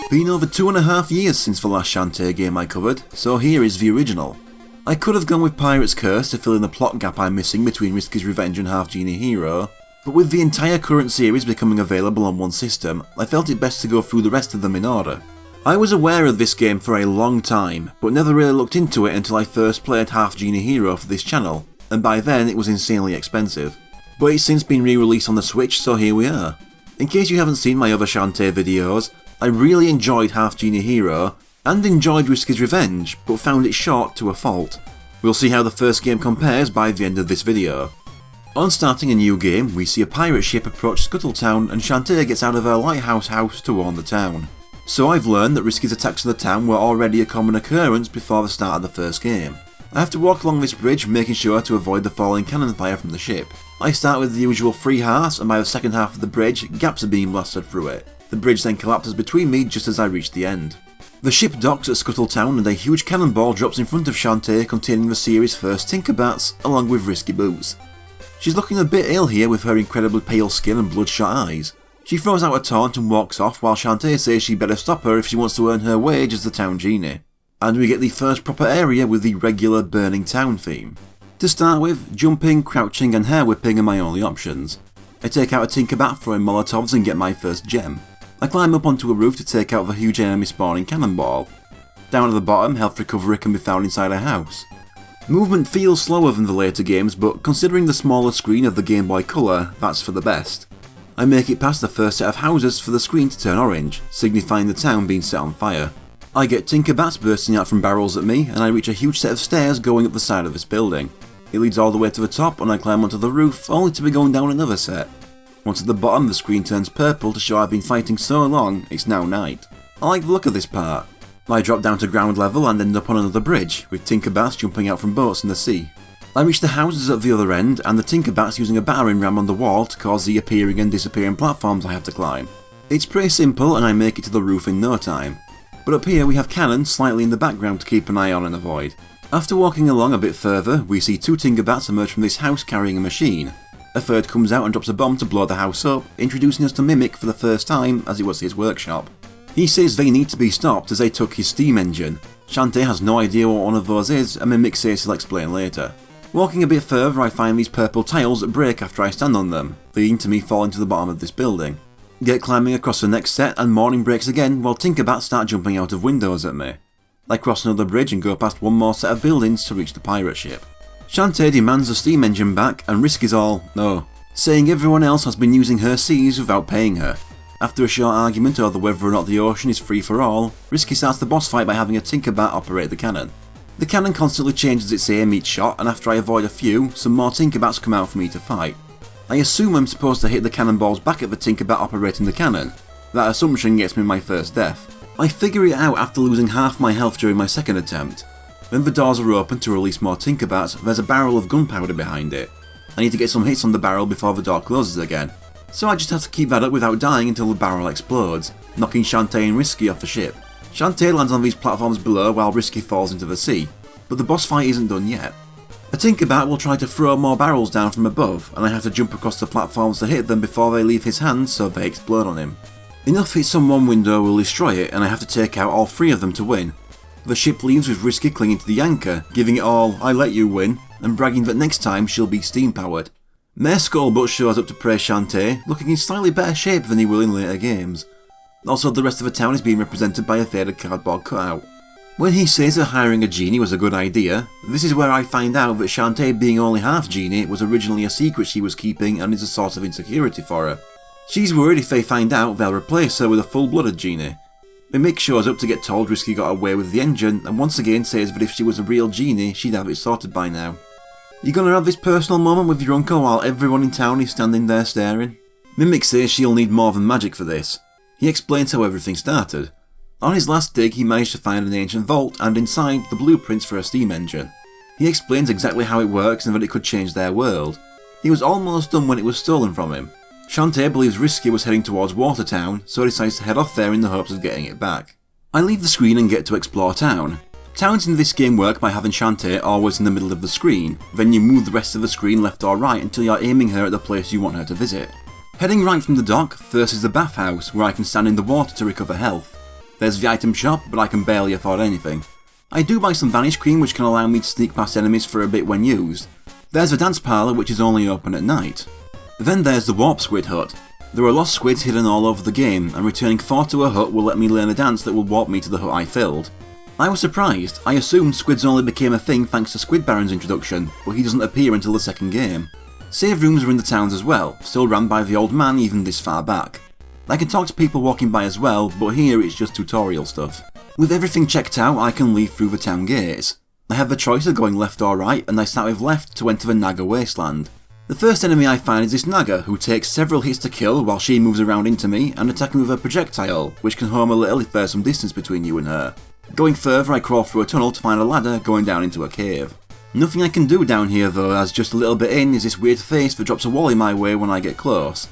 Been over 2.5 years since the last Shantae game I covered, so here is the original. I could have gone with Pirate's Curse to fill in the plot gap I'm missing between Risky's Revenge and Half Genie Hero, but with the entire current series becoming available on one system, I felt it best to go through the rest of them in order. I was aware of this game for a long time, but never really looked into it until I first played Half Genie Hero for this channel, and by then it was insanely expensive. But it's since been re-released on the Switch, so here we are. In case you haven't seen my other Shantae videos, I really enjoyed Half Genie Hero, and enjoyed Risky's Revenge, but found it short to a fault. We'll see how the first game compares by the end of this video. On starting a new game, we see a pirate ship approach Scuttletown and Shantae gets out of her lighthouse house to warn the town. So I've learned that Risky's attacks on the town were already a common occurrence before the start of the first game. I have to walk along this bridge, making sure to avoid the falling cannon fire from the ship. I start with the usual 3 hearts, and by the second half of the bridge, gaps are being blasted through it. The bridge then collapses between me just as I reach the end. The ship docks at Scuttletown and a huge cannonball drops in front of Shantae containing the series' first Tinkerbats, along with Risky Boots. She's looking a bit ill here with her incredibly pale skin and bloodshot eyes. She throws out a taunt and walks off while Shantae says she'd better stop her if she wants to earn her wage as the town genie. And we get the first proper area with the regular burning town theme. To start with, jumping, crouching and hair whipping are my only options. I take out a Tinkerbat throwing molotovs and get my first gem. I climb up onto a roof to take out the huge enemy spawning cannonball. Down at the bottom, health recovery can be found inside a house. Movement feels slower than the later games, but considering the smaller screen of the Game Boy Color, that's for the best. I make it past the first set of houses for the screen to turn orange, signifying the town being set on fire. I get Tinkerbats bursting out from barrels at me, and I reach a huge set of stairs going up the side of this building. It leads all the way to the top, and I climb onto the roof, only to be going down another set. Once at the bottom, the screen turns purple to show I've been fighting so long, it's now night. I like the look of this part. I drop down to ground level and end up on another bridge, with Tinkerbats jumping out from boats in the sea. I reach the houses at the other end, and the Tinkerbats using a battering ram on the wall to cause the appearing and disappearing platforms I have to climb. It's pretty simple and I make it to the roof in no time. But up here we have cannons slightly in the background to keep an eye on and avoid. After walking along a bit further, we see 2 Tinkerbats emerge from this house carrying a machine. A third comes out and drops a bomb to blow the house up, introducing us to Mimic for the first time as it was his workshop. He says they need to be stopped as they took his steam engine. Shantae has no idea what one of those is, and Mimic says he'll explain later. Walking a bit further, I find these purple tiles that break after I stand on them, leading to me falling to the bottom of this building. Get climbing across the next set and morning breaks again while Tinkerbats start jumping out of windows at me. I cross another bridge and go past one more set of buildings to reach the pirate ship. Shantae demands the steam engine back and Risky's all no, saying everyone else has been using her seas without paying her. After a short argument over whether or not the ocean is free for all, Risky starts the boss fight by having a Tinkerbat operate the cannon. The cannon constantly changes its aim each shot, and after I avoid a few, some more Tinkerbats come out for me to fight. I assume I'm supposed to hit the cannonballs back at the Tinkerbat operating the cannon. That assumption gets me my first death. I figure it out after losing half my health during my second attempt. When the doors are open to release more Tinkerbats, there's a barrel of gunpowder behind it. I need to get some hits on the barrel before the door closes again. So I just have to keep that up without dying until the barrel explodes, knocking Shantae and Risky off the ship. Shantae lands on these platforms below while Risky falls into the sea, but the boss fight isn't done yet. A Tinkerbat will try to throw more barrels down from above, and I have to jump across the platforms to hit them before they leave his hands so they explode on him. Enough hits on one window will destroy it, and I have to take out all 3 of them to win. The ship leaves with Risky clinging to the anchor, giving it all "I let you win," and bragging that next time she'll be steam powered. Mayor Skullbutt shows up to praise Shantae, looking in slightly better shape than he will in later games. Also, the rest of the town is being represented by a faded cardboard cutout. When he says that hiring a genie was a good idea, this is where I find out that Shantae being only half genie was originally a secret she was keeping and is a source of insecurity for her. She's worried if they find out they'll replace her with a full-blooded genie. Mimic shows up to get told Risky got away with the engine and once again says that if she was a real genie she'd have it sorted by now. You gonna have this personal moment with your uncle while everyone in town is standing there staring? Mimic says she'll need more than magic for this. He explains how everything started. On his last dig he managed to find an ancient vault and inside the blueprints for a steam engine. He explains exactly how it works and that it could change their world. He was almost done when it was stolen from him. Shantae believes Risky was heading towards Watertown, so decides to head off there in the hopes of getting it back. I leave the screen and get to explore town. Towns in this game work by having Shantae always in the middle of the screen, then you move the rest of the screen left or right until you're aiming her at the place you want her to visit. Heading right from the dock, first is the bathhouse, where I can stand in the water to recover health. There's the item shop, but I can barely afford anything. I do buy some Vanish Cream which can allow me to sneak past enemies for a bit when used. There's the dance parlour which is only open at night. Then there's the Warp Squid Hut. There are lost squids hidden all over the game, and returning 4 to a hut will let me learn a dance that will warp me to the hut I filled. I was surprised. I assumed squids only became a thing thanks to Squid Baron's introduction, but he doesn't appear until the second game. Save rooms are in the towns as well, still run by the old man even this far back. I can talk to people walking by as well, but here it's just tutorial stuff. With everything checked out, I can leave through the town gates. I have the choice of going left or right, and I start with left to enter the Naga Wasteland. The first enemy I find is this Naga, who takes several hits to kill while she moves around into me and attacking with a projectile, which can home a little if there's some distance between you and her. Going further, I crawl through a tunnel to find a ladder going down into a cave. Nothing I can do down here though, as just a little bit in is this weird face that drops a wally my way when I get close.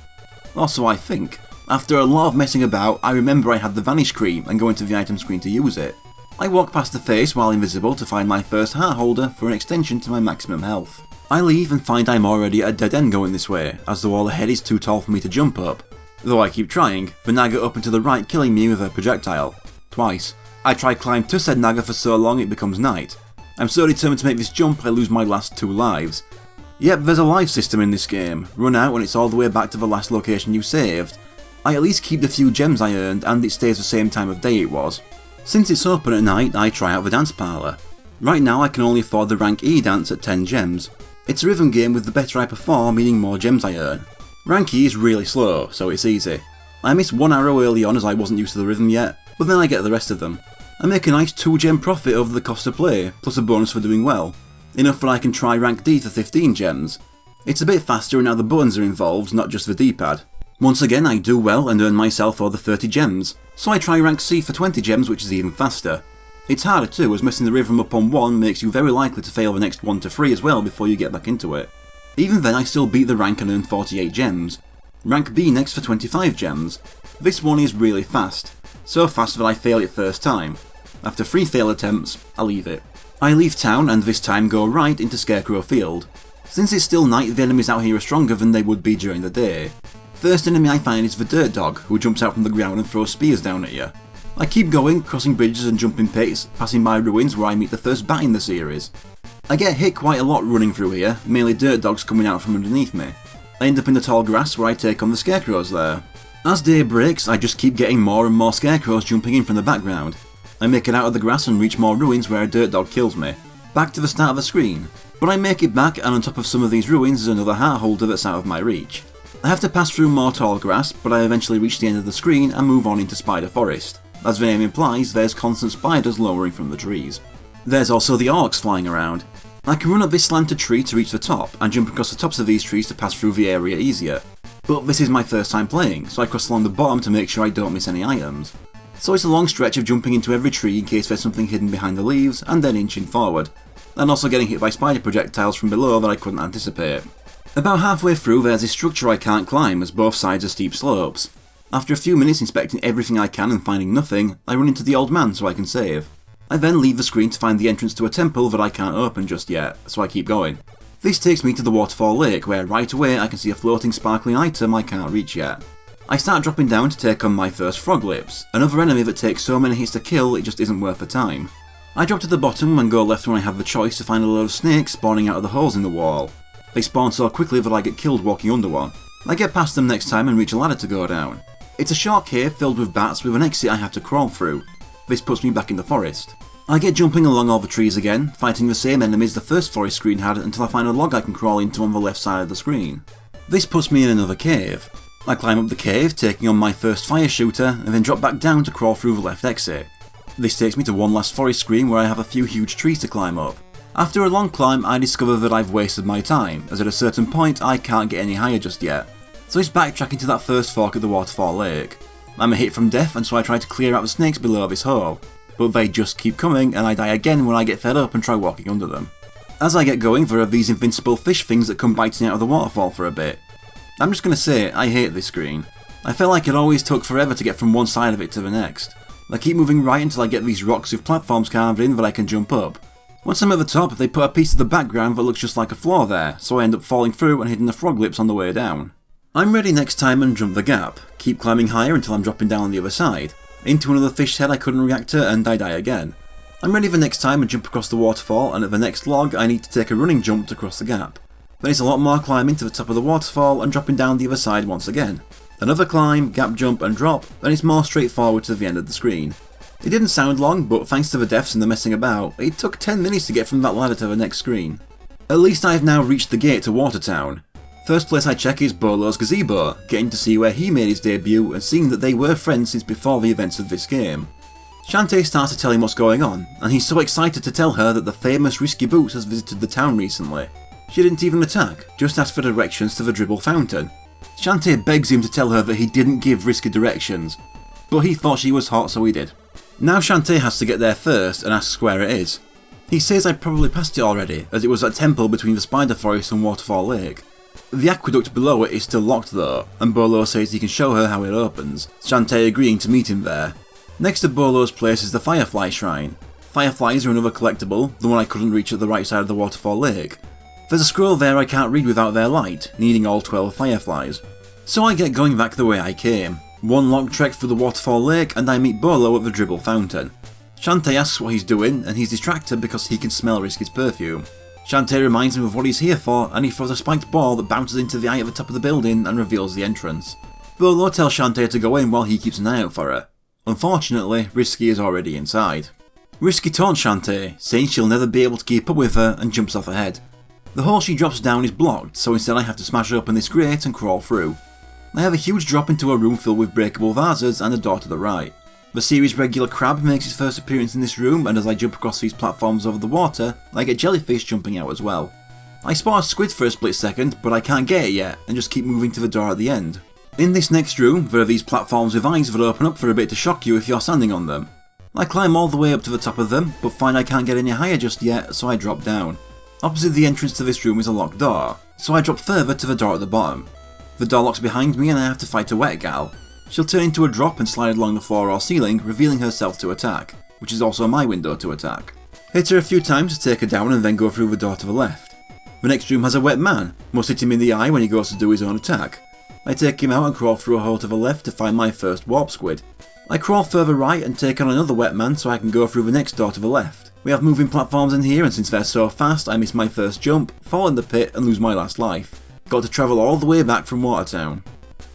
Also, I think. After a lot of messing about, I remember I had the Vanish Cream and go into the item screen to use it. I walk past the face while invisible to find my first heart holder for an extension to my maximum health. I leave and find I'm already at a dead end going this way, as the wall ahead is too tall for me to jump up. Though I keep trying, the Naga up and to the right killing me with a projectile. Twice. I try climb to said Naga for so long it becomes night. I'm so determined to make this jump I lose my last 2 lives. Yep, there's a life system in this game. Run out when it's all the way back to the last location you saved. I at least keep the few gems I earned and it stays the same time of day it was. Since it's open at night, I try out the dance parlour. Right now I can only afford the rank E dance at 10 gems. It's a rhythm game with the better I perform meaning more gems I earn. Rank E is really slow, so it's easy. I missed 1 arrow early on as I wasn't used to the rhythm yet, but then I get the rest of them. I make a nice 2 gem profit over the cost to play, plus a bonus for doing well. Enough that I can try rank D for 15 gems. It's a bit faster and now the buttons are involved, not just the D-pad. Once again I do well and earn myself all the 30 gems, so I try rank C for 20 gems which is even faster. It's harder too, as messing the rhythm up on 1 makes you very likely to fail the next 1 to 3 as well before you get back into it. Even then I still beat the rank and earn 48 gems. Rank B next for 25 gems. This one is really fast, so fast that I fail it first time. After 3 fail attempts, I leave it. I leave town and this time go right into Scarecrow Field. Since it's still night, the enemies out here are stronger than they would be during the day. First enemy I find is the Dirt Dog, who jumps out from the ground and throws spears down at you. I keep going, crossing bridges and jumping pits, passing by ruins where I meet the first bat in the series. I get hit quite a lot running through here, mainly Dirt Dogs coming out from underneath me. I end up in the tall grass where I take on the Scarecrows there. As day breaks, I just keep getting more and more Scarecrows jumping in from the background. I make it out of the grass and reach more ruins where a Dirt Dog kills me. Back to the start of the screen. But I make it back and on top of some of these ruins is another heart holder that's out of my reach. I have to pass through more tall grass, but I eventually reach the end of the screen and move on into Spider Forest. As the name implies, there's constant spiders lowering from the trees. There's also the orcs flying around. I can run up this slanted tree to reach the top, and jump across the tops of these trees to pass through the area easier. But this is my first time playing, so I cross along the bottom to make sure I don't miss any items. So it's a long stretch of jumping into every tree in case there's something hidden behind the leaves, and then inching forward. And also getting hit by spider projectiles from below that I couldn't anticipate. About halfway through there's this structure I can't climb as both sides are steep slopes. After a few minutes inspecting everything I can and finding nothing, I run into the old man so I can save. I then leave the screen to find the entrance to a temple that I can't open just yet, so I keep going. This takes me to the Waterfall Lake where right away I can see a floating sparkling item I can't reach yet. I start dropping down to take on my first Frog Lips, another enemy that takes so many hits to kill it just isn't worth the time. I drop to the bottom and go left when I have the choice to find a load of snakes spawning out of the holes in the wall. They spawn so quickly that I get killed walking under one. I get past them next time and reach a ladder to go down. It's a short cave filled with bats with an exit I have to crawl through. This puts me back in the forest. I get jumping along all the trees again, fighting the same enemies the first forest screen had until I find a log I can crawl into on the left side of the screen. This puts me in another cave. I climb up the cave, taking on my first fire shooter, and then drop back down to crawl through the left exit. This takes me to one last forest screen where I have a few huge trees to climb up. After a long climb, I discover that I've wasted my time, as at a certain point I can't get any higher just yet. So it's backtracking to that first fork at the Waterfall Lake. I'm a hit from death and so I try to clear out the snakes below this hole, but they just keep coming and I die again when I get fed up and try walking under them. As I get going, there are these invincible fish things that come biting out of the waterfall for a bit. I'm just gonna say, I hate this screen. I felt like it always took forever to get from one side of it to the next. I keep moving right until I get these rocks with platforms carved in that I can jump up. Once I'm at the top, they put a piece of the background that looks just like a floor there, so I end up falling through and hitting the Frog Lips on the way down. I'm ready next time and jump the gap, keep climbing higher until I'm dropping down on the other side. Into another fish head I couldn't react to, and I die again. I'm ready for next time and jump across the waterfall, and at the next log I need to take a running jump to cross the gap. Then it's a lot more climbing to the top of the waterfall and dropping down the other side once again. Another climb, gap jump and drop, then it's more straightforward to the end of the screen. It didn't sound long, but thanks to the deaths and the messing about, it took 10 minutes to get from that ladder to the next screen. At least I have now reached the gate to Watertown. First place I check is Bolo's Gazebo, getting to see where he made his debut and seeing that they were friends since before the events of this game. Shantae starts to tell him what's going on, and he's so excited to tell her that the famous Risky Boots has visited the town recently. She didn't even attack, just asked for directions to the Dribble Fountain. Shantae begs him to tell her that he didn't give Risky directions, but he thought she was hot so he did. Now Shantae has to get there first and asks where it is. He says I probably passed it already, as it was that temple between the Spider Forest and Waterfall Lake. The aqueduct below it is still locked though, and Bolo says he can show her how it opens, Shantae agreeing to meet him there. Next to Bolo's place is the Firefly Shrine. Fireflies are another collectible, the one I couldn't reach at the right side of the Waterfall Lake. There's a scroll there I can't read without their light, needing all 12 fireflies. So I get going back the way I came. One log trek through the Waterfall Lake and I meet Bolo at the Dribble Fountain. Shantae asks what he's doing and he's distracted because he can smell Risky's perfume. Shantae reminds him of what he's here for and he throws a spiked ball that bounces into the eye at the top of the building and reveals the entrance. Bolo tells Shantae to go in while he keeps an eye out for her. Unfortunately, Risky is already inside. Risky taunts Shantae, saying she'll never be able to keep up with her and jumps off ahead. The hole she drops down is blocked, so instead I have to smash open this grate and crawl through. I have a huge drop into a room filled with breakable vases and a door to the right. The series regular crab makes his first appearance in this room, and as I jump across these platforms over the water, I get jellyfish jumping out as well. I spot a squid for a split second, but I can't get it yet, and just keep moving to the door at the end. In this next room, there are these platforms with eyes that open up for a bit to shock you if you're standing on them. I climb all the way up to the top of them, but find I can't get any higher just yet, so I drop down. Opposite the entrance to this room is a locked door, so I drop further to the door at the bottom. The door locks behind me and I have to fight a wet gal. She'll turn into a drop and slide along the floor or ceiling, revealing herself to attack, which is also my window to attack. Hit her a few times to take her down and then go through the door to the left. The next room has a wet man, must hit him in the eye when he goes to do his own attack. I take him out and crawl through a hole to the left to find my first warp squid. I crawl further right and take on another wet man so I can go through the next door to the left. We have moving platforms in here and since they're so fast I miss my first jump, fall in the pit and lose my last life. Got to travel all the way back from Watertown.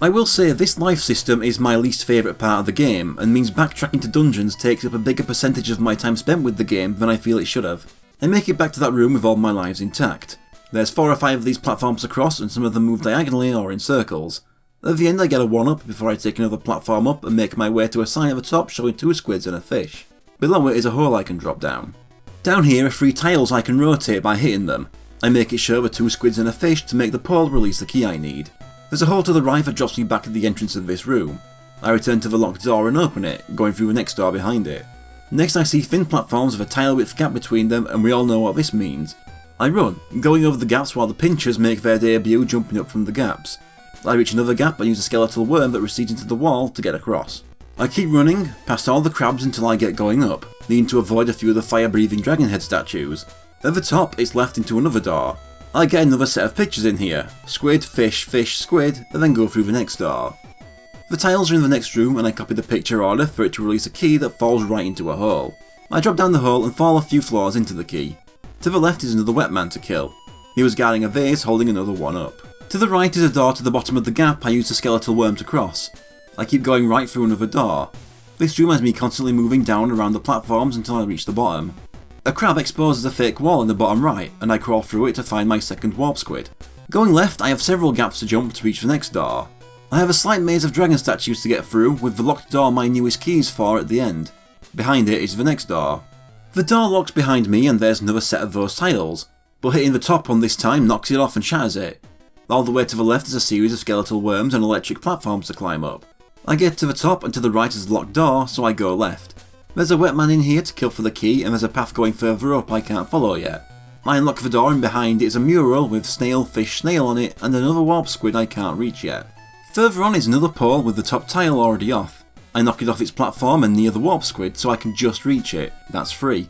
I will say this life system is my least favourite part of the game and means backtracking to dungeons takes up a bigger percentage of my time spent with the game than I feel it should have. I make it back to that room with all my lives intact. There's 4 or 5 of these platforms across and some of them move diagonally or in circles. At the end I get a 1-up before I take another platform up and make my way to a sign at the top showing 2 squids and a fish. Below it is a hole I can drop down. Down here are 3 tiles I can rotate by hitting them. I make it show the 2 squids and a fish to make the pole release the key I need. There's a hole to the right that drops me back at the entrance of this room. I return to the locked door and open it, going through the next door behind it. Next I see thin platforms with a tile width gap between them and we all know what this means. I run, going over the gaps while the pinchers make their debut jumping up from the gaps. I reach another gap and use a skeletal worm that recedes into the wall to get across. I keep running, past all the crabs until I get going up, needing to avoid a few of the fire-breathing dragon head statues. At the top, it's left into another door. I get another set of pictures in here, squid, fish, fish, squid, and then go through the next door. The tiles are in the next room and I copy the picture order for it to release a key that falls right into a hole. I drop down the hole and fall a few floors into the key. To the left is another wet man to kill. He was guarding a vase holding another 1-up. To the right is a door to the bottom of the gap I used a skeletal worm to cross. I keep going right through another door. This room has me constantly moving down around the platforms until I reach the bottom. A crab exposes a fake wall in the bottom right, and I crawl through it to find my second warp squid. Going left, I have several gaps to jump to reach the next door. I have a slight maze of dragon statues to get through, with the locked door my newest keys for at the end. Behind it is the next door. The door locks behind me and there's another set of those tiles, but hitting the top one this time knocks it off and shatters it. All the way to the left is a series of skeletal worms and electric platforms to climb up. I get to the top and to the right is a locked door, so I go left. There's a wet man in here to kill for the key and there's a path going further up I can't follow yet. I unlock the door and behind it is a mural with snail, fish, snail on it and another warp squid I can't reach yet. Further on is another pole with the top tile already off. I knock it off its platform and near the warp squid so I can just reach it. That's free.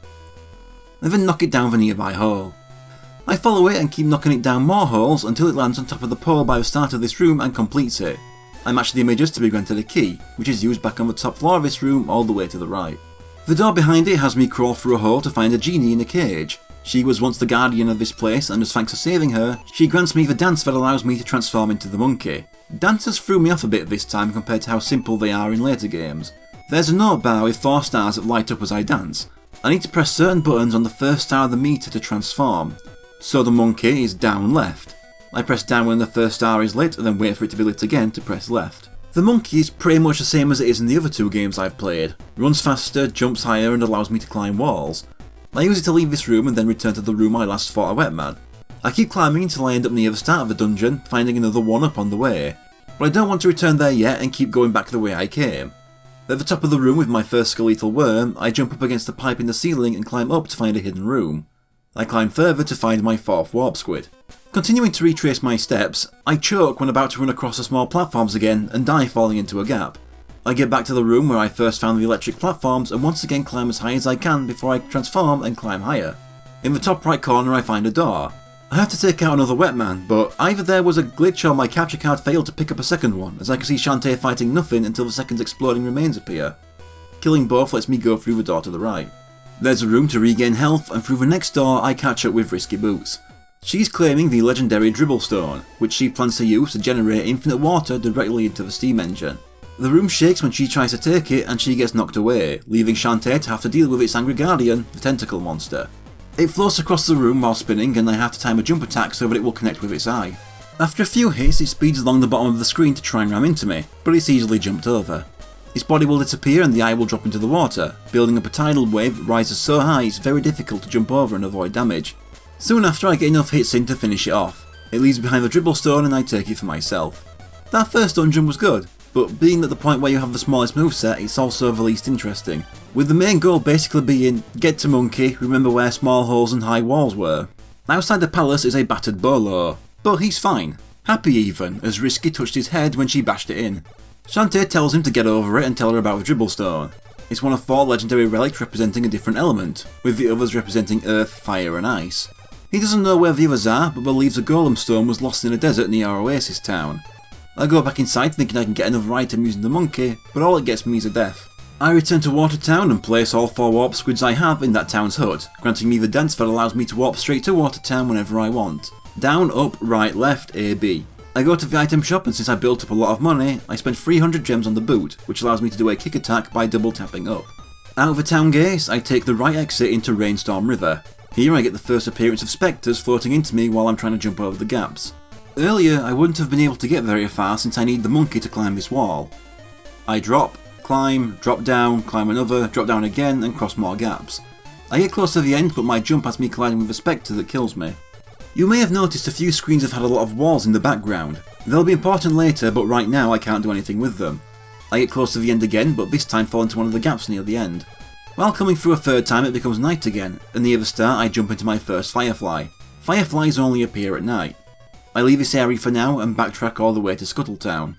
I then knock it down the nearby hole. I follow it and keep knocking it down more holes until it lands on top of the pole by the start of this room and completes it. I match the images to be granted a key, which is used back on the top floor of this room all the way to the right. The door behind it has me crawl through a hole to find a genie in a cage. She was once the guardian of this place, and as thanks for saving her, she grants me the dance that allows me to transform into the monkey. Dances threw me off a bit this time compared to how simple they are in later games. There's a note bar with 4 stars that light up as I dance. I need to press certain buttons on the first star of the meter to transform. So the monkey is down left. I press down when the first star is lit and then wait for it to be lit again to press left. The monkey is pretty much the same as it is in the other 2 games I've played. Runs faster, jumps higher and allows me to climb walls. I use it to leave this room and then return to the room I last fought a Wetman. I keep climbing until I end up near the start of the dungeon, finding another 1-up on the way. But I don't want to return there yet and keep going back the way I came. At the top of the room with my first skeletal worm, I jump up against a pipe in the ceiling and climb up to find a hidden room. I climb further to find my 4th warp squid. Continuing to retrace my steps, I choke when about to run across the small platforms again and die falling into a gap. I get back to the room where I first found the electric platforms and once again climb as high as I can before I transform and climb higher. In the top right corner I find a door. I have to take out another Wetman, but either there was a glitch or my capture card failed to pick up a second one, as I can see Shantae fighting nothing until the second's exploding remains appear. Killing both lets me go through the door to the right. There's a room to regain health, and through the next door I catch up with Risky Boots. She's claiming the legendary Dribble Stone, which she plans to use to generate infinite water directly into the steam engine. The room shakes when she tries to take it and she gets knocked away, leaving Shantae to have to deal with its angry guardian, the tentacle monster. It floats across the room while spinning and I have to time a jump attack so that it will connect with its eye. After a few hits it speeds along the bottom of the screen to try and ram into me, but it's easily jumped over. Its body will disappear and the eye will drop into the water, building up a tidal wave that rises so high it's very difficult to jump over and avoid damage. Soon after I get enough hits in to finish it off. It leaves behind the Dribble Stone and I take it for myself. That first dungeon was good, but being at the point where you have the smallest moveset, it's also the least interesting, with the main goal basically being, get to Monkey, remember where small holes and high walls were. Outside the palace is a battered Bolo, but he's fine. Happy even, as Risky touched his head when she bashed it in. Shantae tells him to get over it and tell her about the Dribble Stone. It's one of 4 legendary relics representing a different element, with the others representing earth, fire and ice. He doesn't know where the others are, but believes the Golem Stone was lost in a desert near our oasis town. I go back inside thinking I can get another item using the monkey, but all it gets me is a death. I return to Watertown and place all 4 warp squids I have in that town's hut, granting me the dance that allows me to warp straight to Watertown whenever I want. Down, up, right, left, A, B. I go to the item shop and since I built up a lot of money, I spend 300 gems on the boot, which allows me to do a kick attack by double tapping up. Out of the town gates, I take the right exit into Rainstorm River. Here I get the first appearance of spectres floating into me while I'm trying to jump over the gaps. Earlier I wouldn't have been able to get very far since I need the monkey to climb this wall. I drop, climb, drop down, climb another, drop down again and cross more gaps. I get close to the end but my jump has me colliding with a spectre that kills me. You may have noticed a few screens have had a lot of walls in the background. They'll be important later but right now I can't do anything with them. I get close to the end again but this time fall into one of the gaps near the end. While coming through a third time it becomes night again, and near the start I jump into my first Firefly. Fireflies only appear at night. I leave this area for now and backtrack all the way to Scuttletown.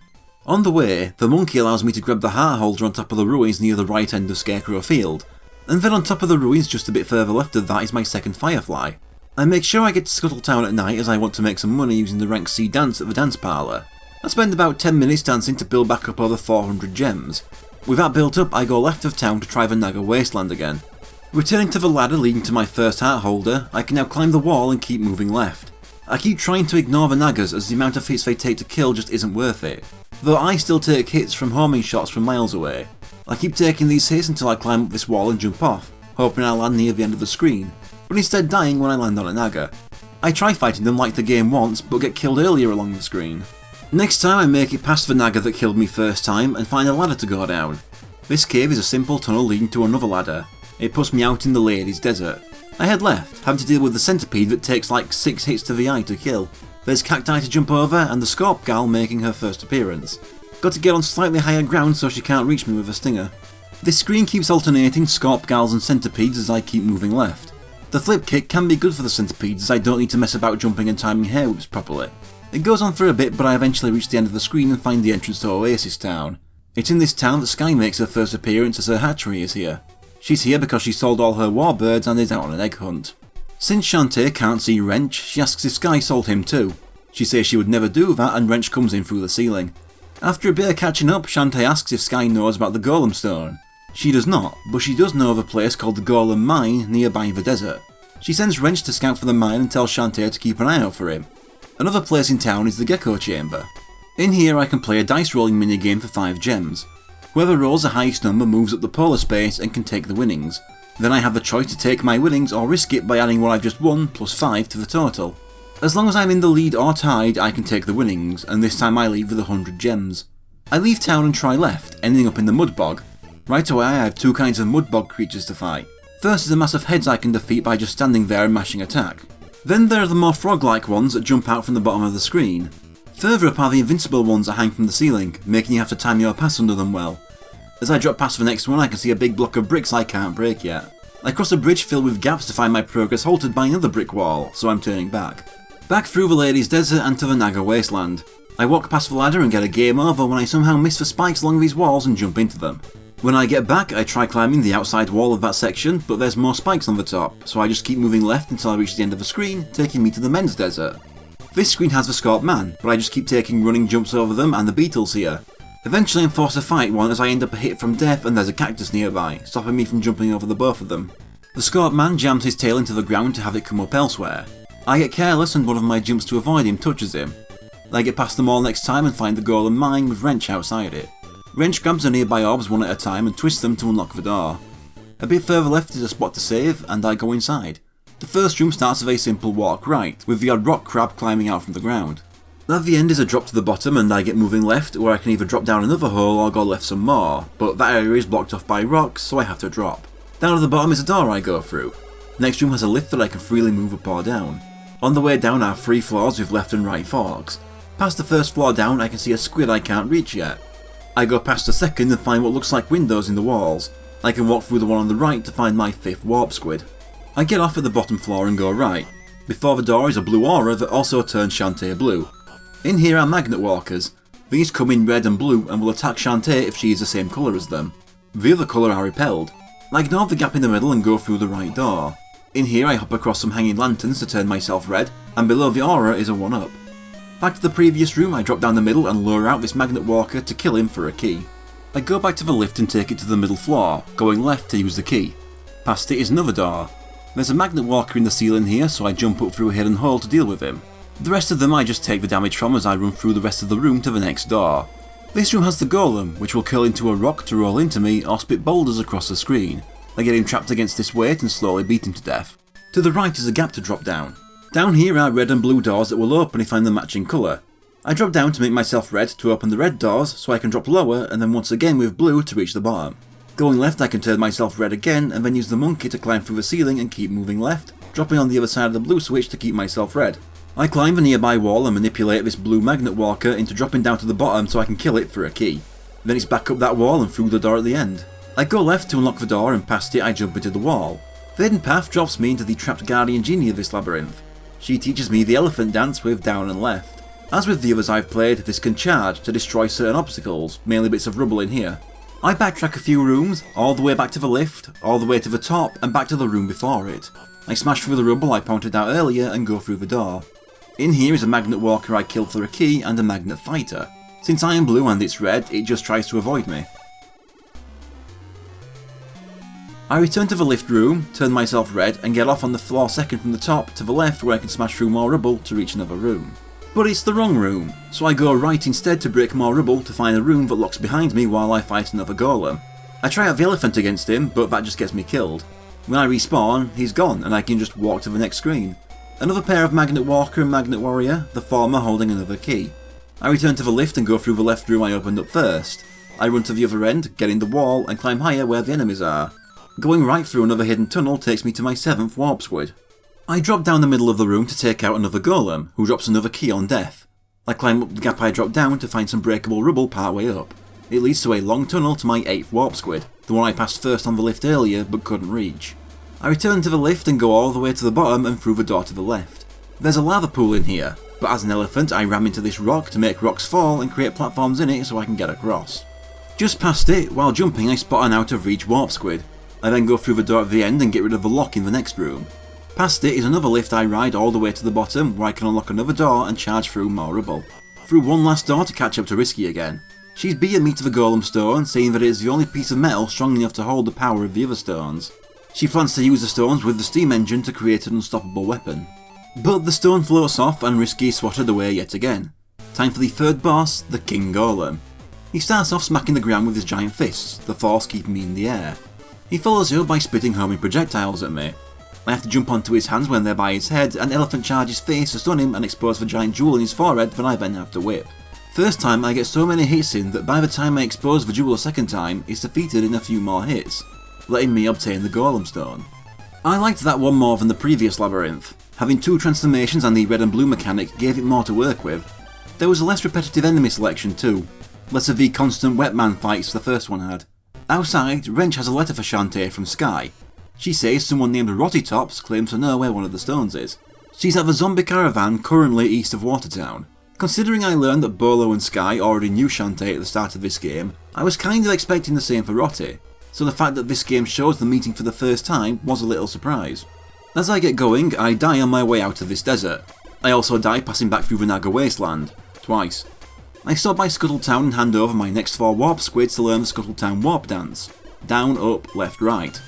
On the way, the monkey allows me to grab the heart holder on top of the ruins near the right end of Scarecrow Field, and then on top of the ruins just a bit further left of that is my second Firefly. I make sure I get to Scuttletown at night as I want to make some money using the rank C dance at the dance parlour. I spend about 10 minutes dancing to build back up over 400 gems. With that built up, I go left of town to try the Naga Wasteland again. Returning to the ladder leading to my first heart holder, I can now climb the wall and keep moving left. I keep trying to ignore the Nagas as the amount of hits they take to kill just isn't worth it, though I still take hits from homing shots from miles away. I keep taking these hits until I climb up this wall and jump off, hoping I'll land near the end of the screen, but instead dying when I land on a Naga. I try fighting them like the game wants, but get killed earlier along the screen. Next time I make it past the Naga that killed me first time and find a ladder to go down. This cave is a simple tunnel leading to another ladder. It puts me out in the Ladies Desert. I head left, having to deal with the centipede that takes like 6 hits to the eye to kill. There's cacti to jump over and the Scorp Gal making her first appearance. Got to get on slightly higher ground so she can't reach me with a stinger. This screen keeps alternating Scorp Gals and centipedes as I keep moving left. The flip kick can be good for the centipedes as I don't need to mess about jumping and timing hair whips properly. It goes on for a bit but I eventually reach the end of the screen and find the entrance to Oasis Town. It's in this town that Skye makes her first appearance as her hatchery is here. She's here because she sold all her warbirds and is out on an egg hunt. Since Shantae can't see Wrench, she asks if Skye sold him too. She says she would never do that and Wrench comes in through the ceiling. After a bit of catching up, Shantae asks if Sky knows about the Golem Stone. She does not, but she does know of a place called the Golem Mine nearby the desert. She sends Wrench to scout for the mine and tells Shantae to keep an eye out for him. Another place in town is the Gecko Chamber. In here I can play a dice rolling minigame for 5 gems. Whoever rolls the highest number moves up the polar space and can take the winnings. Then I have the choice to take my winnings or risk it by adding what I've just won plus 5 to the total. As long as I'm in the lead or tied, I can take the winnings, and this time I leave with 100 gems. I leave town and try left, ending up in the mud bog. Right away I have 2 kinds of mud bog creatures to fight. First is a mass of heads I can defeat by just standing there and mashing attack. Then there are the more frog-like ones that jump out from the bottom of the screen. Further up are the invincible ones that hang from the ceiling, making you have to time your pass under them well. As I drop past the next one I can see a big block of bricks I can't break yet. I cross a bridge filled with gaps to find my progress halted by another brick wall, so I'm turning back. Back through the Ladies' Desert and to the Naga Wasteland. I walk past the ladder and get a game over when I somehow miss the spikes along these walls and jump into them. When I get back I try climbing the outside wall of that section, but there's more spikes on the top, so I just keep moving left until I reach the end of the screen, taking me to the Men's Desert. This screen has the Scorp Man, but I just keep taking running jumps over them and the beetles here. Eventually I'm forced to fight one as I end up a hit from death and there's a cactus nearby, stopping me from jumping over the both of them. The Scorp Man jams his tail into the ground to have it come up elsewhere. I get careless and one of my jumps to avoid him touches him. I get past them all next time and find the Golem Mine with Wrench outside it. Wrench grabs the nearby orbs one at a time and twists them to unlock the door. A bit further left is a spot to save and I go inside. The first room starts with a simple walk right, with the odd rock crab climbing out from the ground. At the end is a drop to the bottom and I get moving left, where I can either drop down another hole or go left some more, but that area is blocked off by rocks so I have to drop. Down at the bottom is a door I go through. The next room has a lift that I can freely move up or down. On the way down are 3 floors with left and right forks. Past the first floor down I can see a squid I can't reach yet. I go past the second and find what looks like windows in the walls. I can walk through the one on the right to find my 5th warp squid. I get off at the bottom floor and go right. Before the door is a blue aura that also turns Shantae blue. In here are magnet walkers. These come in red and blue and will attack Shantae if she is the same colour as them. The other colour are repelled. I ignore the gap in the middle and go through the right door. In here I hop across some hanging lanterns to turn myself red, and below the aura is a 1-up. Back to the previous room I drop down the middle and lure out this magnet walker to kill him for a key. I go back to the lift and take it to the middle floor, going left to use the key. Past it is another door. There's a magnet walker in the ceiling here, so I jump up through a hidden hole to deal with him. The rest of them I just take the damage from as I run through the rest of the room to the next door. This room has the golem, which will curl into a rock to roll into me or spit boulders across the screen. I get him trapped against this weight and slowly beat him to death. To the right is a gap to drop down. Down here are red and blue doors that will open if I'm the matching colour. I drop down to make myself red to open the red doors so I can drop lower and then once again with blue to reach the bottom. Going left I can turn myself red again and then use the monkey to climb through the ceiling and keep moving left, dropping on the other side of the blue switch to keep myself red. I climb the nearby wall and manipulate this blue magnet walker into dropping down to the bottom so I can kill it for a key. Then it's back up that wall and through the door at the end. I go left to unlock the door and past it I jump into the wall. The hidden path drops me into the trapped guardian genie of this labyrinth. She teaches me the elephant dance with down and left. As with the others I've played, this can charge to destroy certain obstacles, mainly bits of rubble in here. I backtrack a few rooms, all the way back to the lift, all the way to the top and back to the room before it. I smash through the rubble I pointed out earlier and go through the door. In here is a magnet walker I killed for a key and a magnet fighter. Since I am blue and it's red, it just tries to avoid me. I return to the lift room, turn myself red and get off on the floor second from the top to the left where I can smash through more rubble to reach another room. But it's the wrong room, so I go right instead to break more rubble to find a room that locks behind me while I fight another golem. I try out the elephant against him, but that just gets me killed. When I respawn, he's gone and I can just walk to the next screen. Another pair of Magnet Walker and Magnet Warrior, the former holding another key. I return to the lift and go through the left room I opened up first. I run to the other end, get in the wall and climb higher where the enemies are. Going right through another hidden tunnel takes me to my 7th warp squid. I drop down the middle of the room to take out another golem, who drops another key on death. I climb up the gap I dropped down to find some breakable rubble partway up. It leads to a long tunnel to my 8th warp squid, the one I passed first on the lift earlier but couldn't reach. I return to the lift and go all the way to the bottom and through the door to the left. There's a lava pool in here, but as an elephant I ram into this rock to make rocks fall and create platforms in it so I can get across. Just past it, while jumping I spot an out of reach warp squid. I then go through the door at the end and get rid of the lock in the next room. Past it is another lift I ride all the way to the bottom where I can unlock another door and charge through more rubble. through one last door to catch up to Risky again. She's beaten me to the Golem Stone, saying that it is the only piece of metal strong enough to hold the power of the other stones. She plans to use the stones with the steam engine to create an unstoppable weapon. But the stone floats off and Risky is swatted away yet again. Time for the third boss, the King Golem. He starts off smacking the ground with his giant fists, the force keeping me in the air. He follows it up by spitting homing projectiles at me. I have to jump onto his hands when they're by his head, and Elephant charges face to stun him and expose the giant jewel in his forehead that I then have to whip. First time I get so many hits in that by the time I expose the jewel a second time, it's defeated in a few more hits, letting me obtain the Golem Stone. I liked that one more than the previous labyrinth. Having two transformations and the red and blue mechanic gave it more to work with. There was a less repetitive enemy selection too, less of the constant Wetman fights the first one had. Outside, Wrench has a letter for Shantae from Sky. She says someone named Rottytops claims to know where one of the stones is. She's at the zombie caravan currently east of Watertown. Considering I learned that Bolo and Sky already knew Shantae at the start of this game, I was kind of expecting the same for Rotty, so the fact that this game shows them meeting for the first time was a little surprise. As I get going, I die on my way out of this desert. I also die passing back through the Naga Wasteland, twice. I stop by Scuttletown and hand over my next 4 warp squids to learn the Scuttletown warp dance. Down, up, left, right.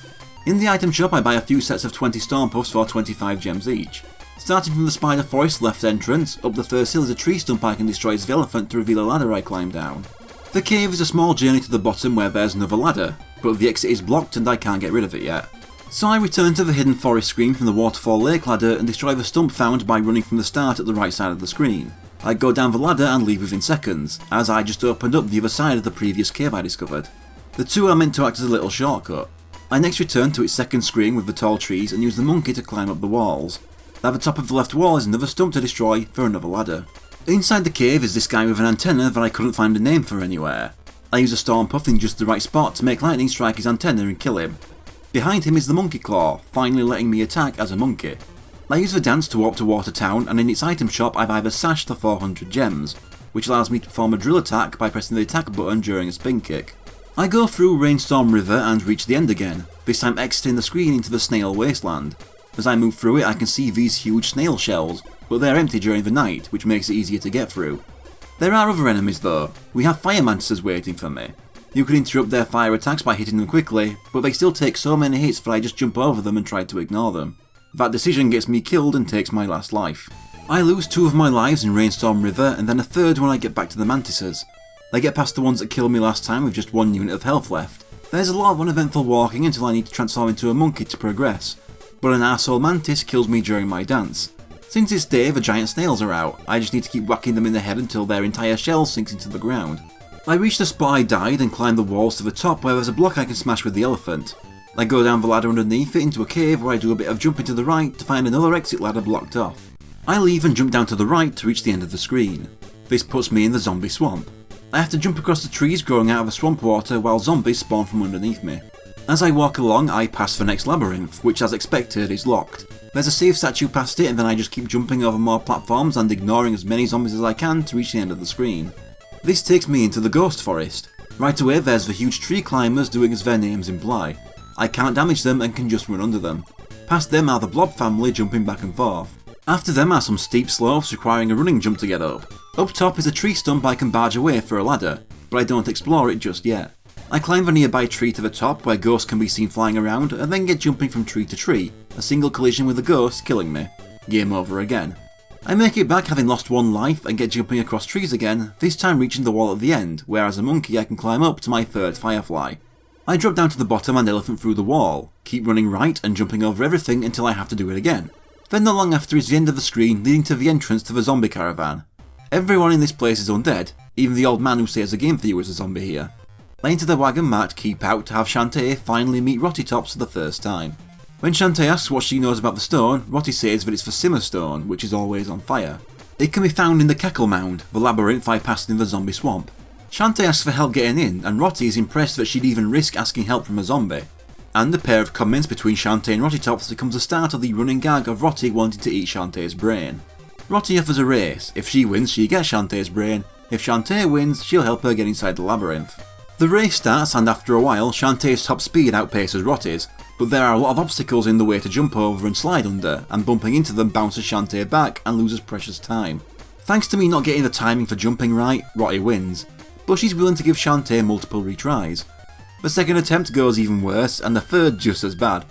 In the item shop I buy a few sets of 20 storm puffs for 25 gems each. Starting from the Spider Forest left entrance, up the first hill is a tree stump I can destroy as the elephant to reveal a ladder I climb down. The cave is a small journey to the bottom where there's another ladder, but the exit is blocked and I can't get rid of it yet. So I return to the hidden forest screen from the Waterfall Lake ladder and destroy the stump found by running from the start at the right side of the screen. I go down the ladder and leave within seconds, as I just opened up the other side of the previous cave I discovered. The two are meant to act as a little shortcut. I next return to its second screen with the tall trees and use the monkey to climb up the walls. At the top of the left wall is another stump to destroy for another ladder. Inside the cave is this guy with an antenna that I couldn't find a name for anywhere. I use a storm puff in just the right spot to make lightning strike his antenna and kill him. Behind him is the Monkey Claw, finally letting me attack as a monkey. I use the dance to walk to Watertown, and in its item shop I buy the sash for 400 gems, which allows me to perform a drill attack by pressing the attack button during a spin kick. I go through Rainstorm River and reach the end again, this time exiting the screen into the Snail Wasteland. As I move through it I can see these huge snail shells, but they're empty during the night, which makes it easier to get through. There are other enemies though. We have fire mantises waiting for me. You can interrupt their fire attacks by hitting them quickly, but they still take so many hits that I just jump over them and try to ignore them. That decision gets me killed and takes my last life. I lose 2 of my lives in Rainstorm River and then a third when I get back to the mantises. I get past the ones that killed me last time with just 1 unit of health left. There's a lot of uneventful walking until I need to transform into a monkey to progress, but an arsehole mantis kills me during my dance. Since it's day, the giant snails are out. I just need to keep whacking them in the head until their entire shell sinks into the ground. I reach the spot I died and climb the walls to the top where there's a block I can smash with the elephant. I go down the ladder underneath it into a cave where I do a bit of jumping to the right to find another exit ladder blocked off. I leave and jump down to the right to reach the end of the screen. This puts me in the zombie swamp. I have to jump across the trees growing out of the swamp water while zombies spawn from underneath me. As I walk along I pass the next labyrinth, which as expected is locked. There's a safe statue past it and then I just keep jumping over more platforms and ignoring as many zombies as I can to reach the end of the screen. This takes me into the Ghost Forest. Right away there's the huge tree climbers doing as their names imply. I can't damage them and can just run under them. Past them are the Blob family jumping back and forth. After them are some steep slopes requiring a running jump to get up. Up top is a tree stump I can barge away for a ladder, but I don't explore it just yet. I climb a nearby tree to the top where ghosts can be seen flying around and then get jumping from tree to tree, a single collision with a ghost killing me. Game over again. I make it back having lost 1 life and get jumping across trees again, this time reaching the wall at the end, where as a monkey I can climb up to my 3rd firefly. I drop down to the bottom and elephant through the wall, keep running right and jumping over everything until I have to do it again. Then not long after is the end of the screen leading to the entrance to the zombie caravan. Everyone in this place is undead, even the old man who says the game for you is a zombie here. I enter the wagon mat, keep out to have Shantae finally meet Rottytops for the first time. When Shantae asks what she knows about the stone, Rotty says that it's the Simmer Stone, which is always on fire. It can be found in the Keckle Mound, the labyrinth I passed in the zombie swamp. Shantae asks for help getting in, and Rotty is impressed that she'd even risk asking help from a zombie. And the pair of comments between Shantae and Rottytops becomes the start of the running gag of Rotty wanting to eat Shantae's brain. Rotty offers a race. If she wins, she gets Shantae's brain. If Shantae wins, she'll help her get inside the labyrinth. The race starts and after a while, Shantae's top speed outpaces Rotty's, but there are a lot of obstacles in the way to jump over and slide under, and bumping into them bounces Shantae back and loses precious time. Thanks to me not getting the timing for jumping right, Rottie wins, but she's willing to give Shantae multiple retries. The second attempt goes even worse, and the third just as bad.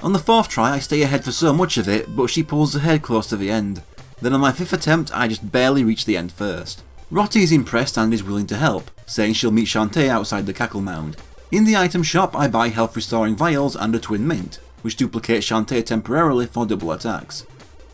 On the fourth try I stay ahead for so much of it, but she pulls ahead close to the end. Then on my fifth attempt I just barely reach the end first. Rottie is impressed and is willing to help, saying she'll meet Shantae outside the cackle mound. In the item shop I buy health restoring vials and a twin mint, which duplicates Shantae temporarily for double attacks.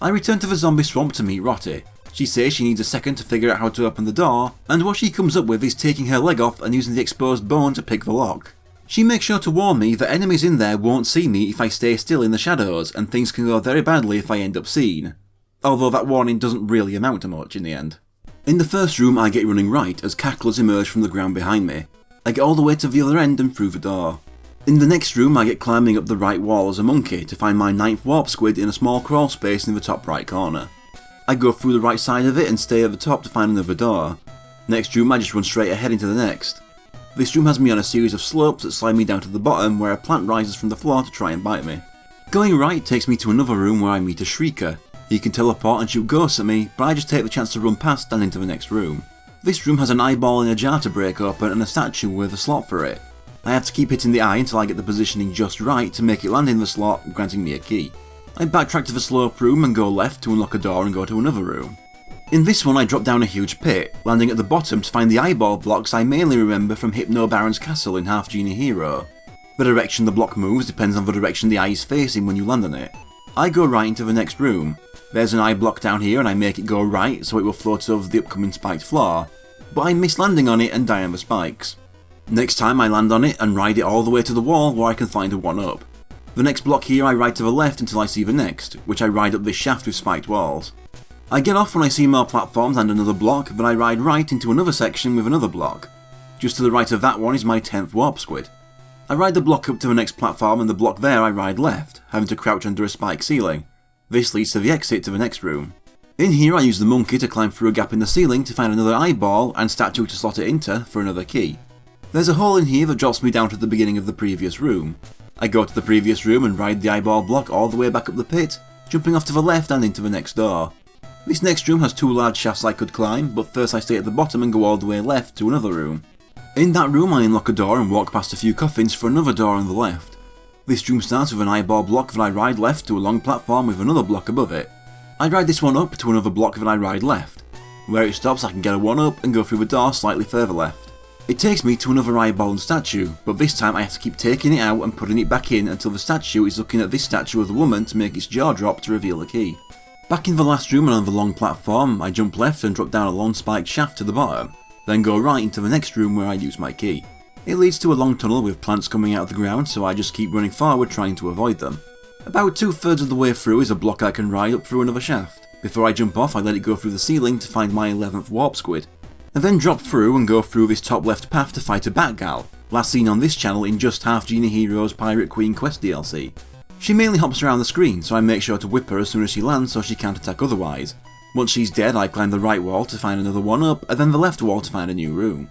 I return to the zombie swamp to meet Rottie. She says she needs a second to figure out how to open the door, and what she comes up with is taking her leg off and using the exposed bone to pick the lock. She makes sure to warn me that enemies in there won't see me if I stay still in the shadows, and things can go very badly if I end up seen. Although that warning doesn't really amount to much in the end. In the first room I get running right as cacklers emerge from the ground behind me. I get all the way to the other end and through the door. In the next room I get climbing up the right wall as a monkey to find my 9th warp squid in a small crawl space in the top right corner. I go through the right side of it and stay at the top to find another door. Next room I just run straight ahead into the next. This room has me on a series of slopes that slide me down to the bottom where a plant rises from the floor to try and bite me. Going right takes me to another room where I meet a Shrieker. He can teleport and shoot ghosts at me, but I just take the chance to run past and into the next room. This room has an eyeball in a jar to break open and a statue with a slot for it. I have to keep hitting the eye until I get the positioning just right to make it land in the slot, granting me a key. I backtrack to the slope room and go left to unlock a door and go to another room. In this one I drop down a huge pit, landing at the bottom to find the eyeball blocks I mainly remember from Hypno Baron's castle in Half Genie Hero. The direction the block moves depends on the direction the eye is facing when you land on it. I go right into the next room. There's an eye block down here and I make it go right so it will float over the upcoming spiked floor, but I miss landing on it and die on the spikes. Next time I land on it and ride it all the way to the wall where I can find a 1-up. The next block here I ride to the left until I see the next, which I ride up this shaft with spiked walls. I get off when I see more platforms and another block, then I ride right into another section with another block. Just to the right of that one is my 10th warp squid. I ride the block up to the next platform and the block there I ride left, having to crouch under a spike ceiling. This leads to the exit to the next room. In here I use the monkey to climb through a gap in the ceiling to find another eyeball and statue to slot it into for another key. There's a hole in here that drops me down to the beginning of the previous room. I go to the previous room and ride the eyeball block all the way back up the pit, jumping off to the left and into the next door. This next room has 2 large shafts I could climb, but first I stay at the bottom and go all the way left to another room. In that room I unlock a door and walk past a few coffins for another door on the left. This room starts with an eyeball block that I ride left to a long platform with another block above it. I ride this one up to another block that I ride left. Where it stops I can get a 1-up and go through the door slightly further left. It takes me to another eyeball and statue, but this time I have to keep taking it out and putting it back in until the statue is looking at this statue of the woman to make its jaw drop to reveal the key. Back in the last room and on the long platform, I jump left and drop down a long spiked shaft to the bottom, then go right into the next room where I use my key. It leads to a long tunnel with plants coming out of the ground, so I just keep running forward trying to avoid them. About 2/3 of the way through is a block I can ride up through another shaft. Before I jump off I let it go through the ceiling to find my 11th warp squid. I then drop through and go through this top left path to fight a Batgal, last seen on this channel in just Half Genie Hero's Pirate Queen Quest DLC. She mainly hops around the screen, so I make sure to whip her as soon as she lands so she can't attack otherwise. Once she's dead I climb the right wall to find another 1-up, and then the left wall to find a new room.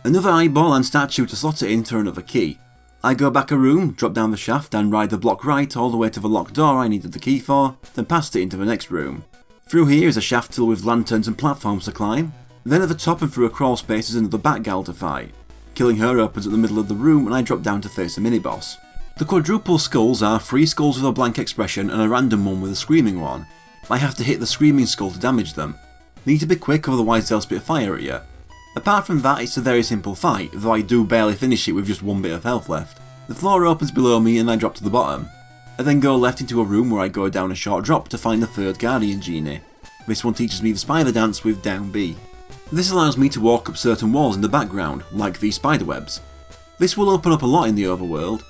Another eyeball and statue to slot it into another key. I go back a room, drop down the shaft and ride the block right all the way to the locked door I needed the key for, then past it into the next room. Through here is a shaft filled with lanterns and platforms to climb. Then at the top and through a crawl space is another Batgal to fight. Killing her opens at the middle of the room and I drop down to face a mini-boss. The quadruple skulls are 3 skulls with a blank expression and a random one with a screaming one. I have to hit the screaming skull to damage them. Need to be quick otherwise they'll spit fire at you. Apart from that it's a very simple fight, though I do barely finish it with just 1 bit of health left. The floor opens below me and I drop to the bottom. I then go left into a room where I go down a short drop to find the 3rd Guardian Genie. This one teaches me the spider dance with down B. This allows me to walk up certain walls in the background, like these spiderwebs. This will open up a lot in the overworld.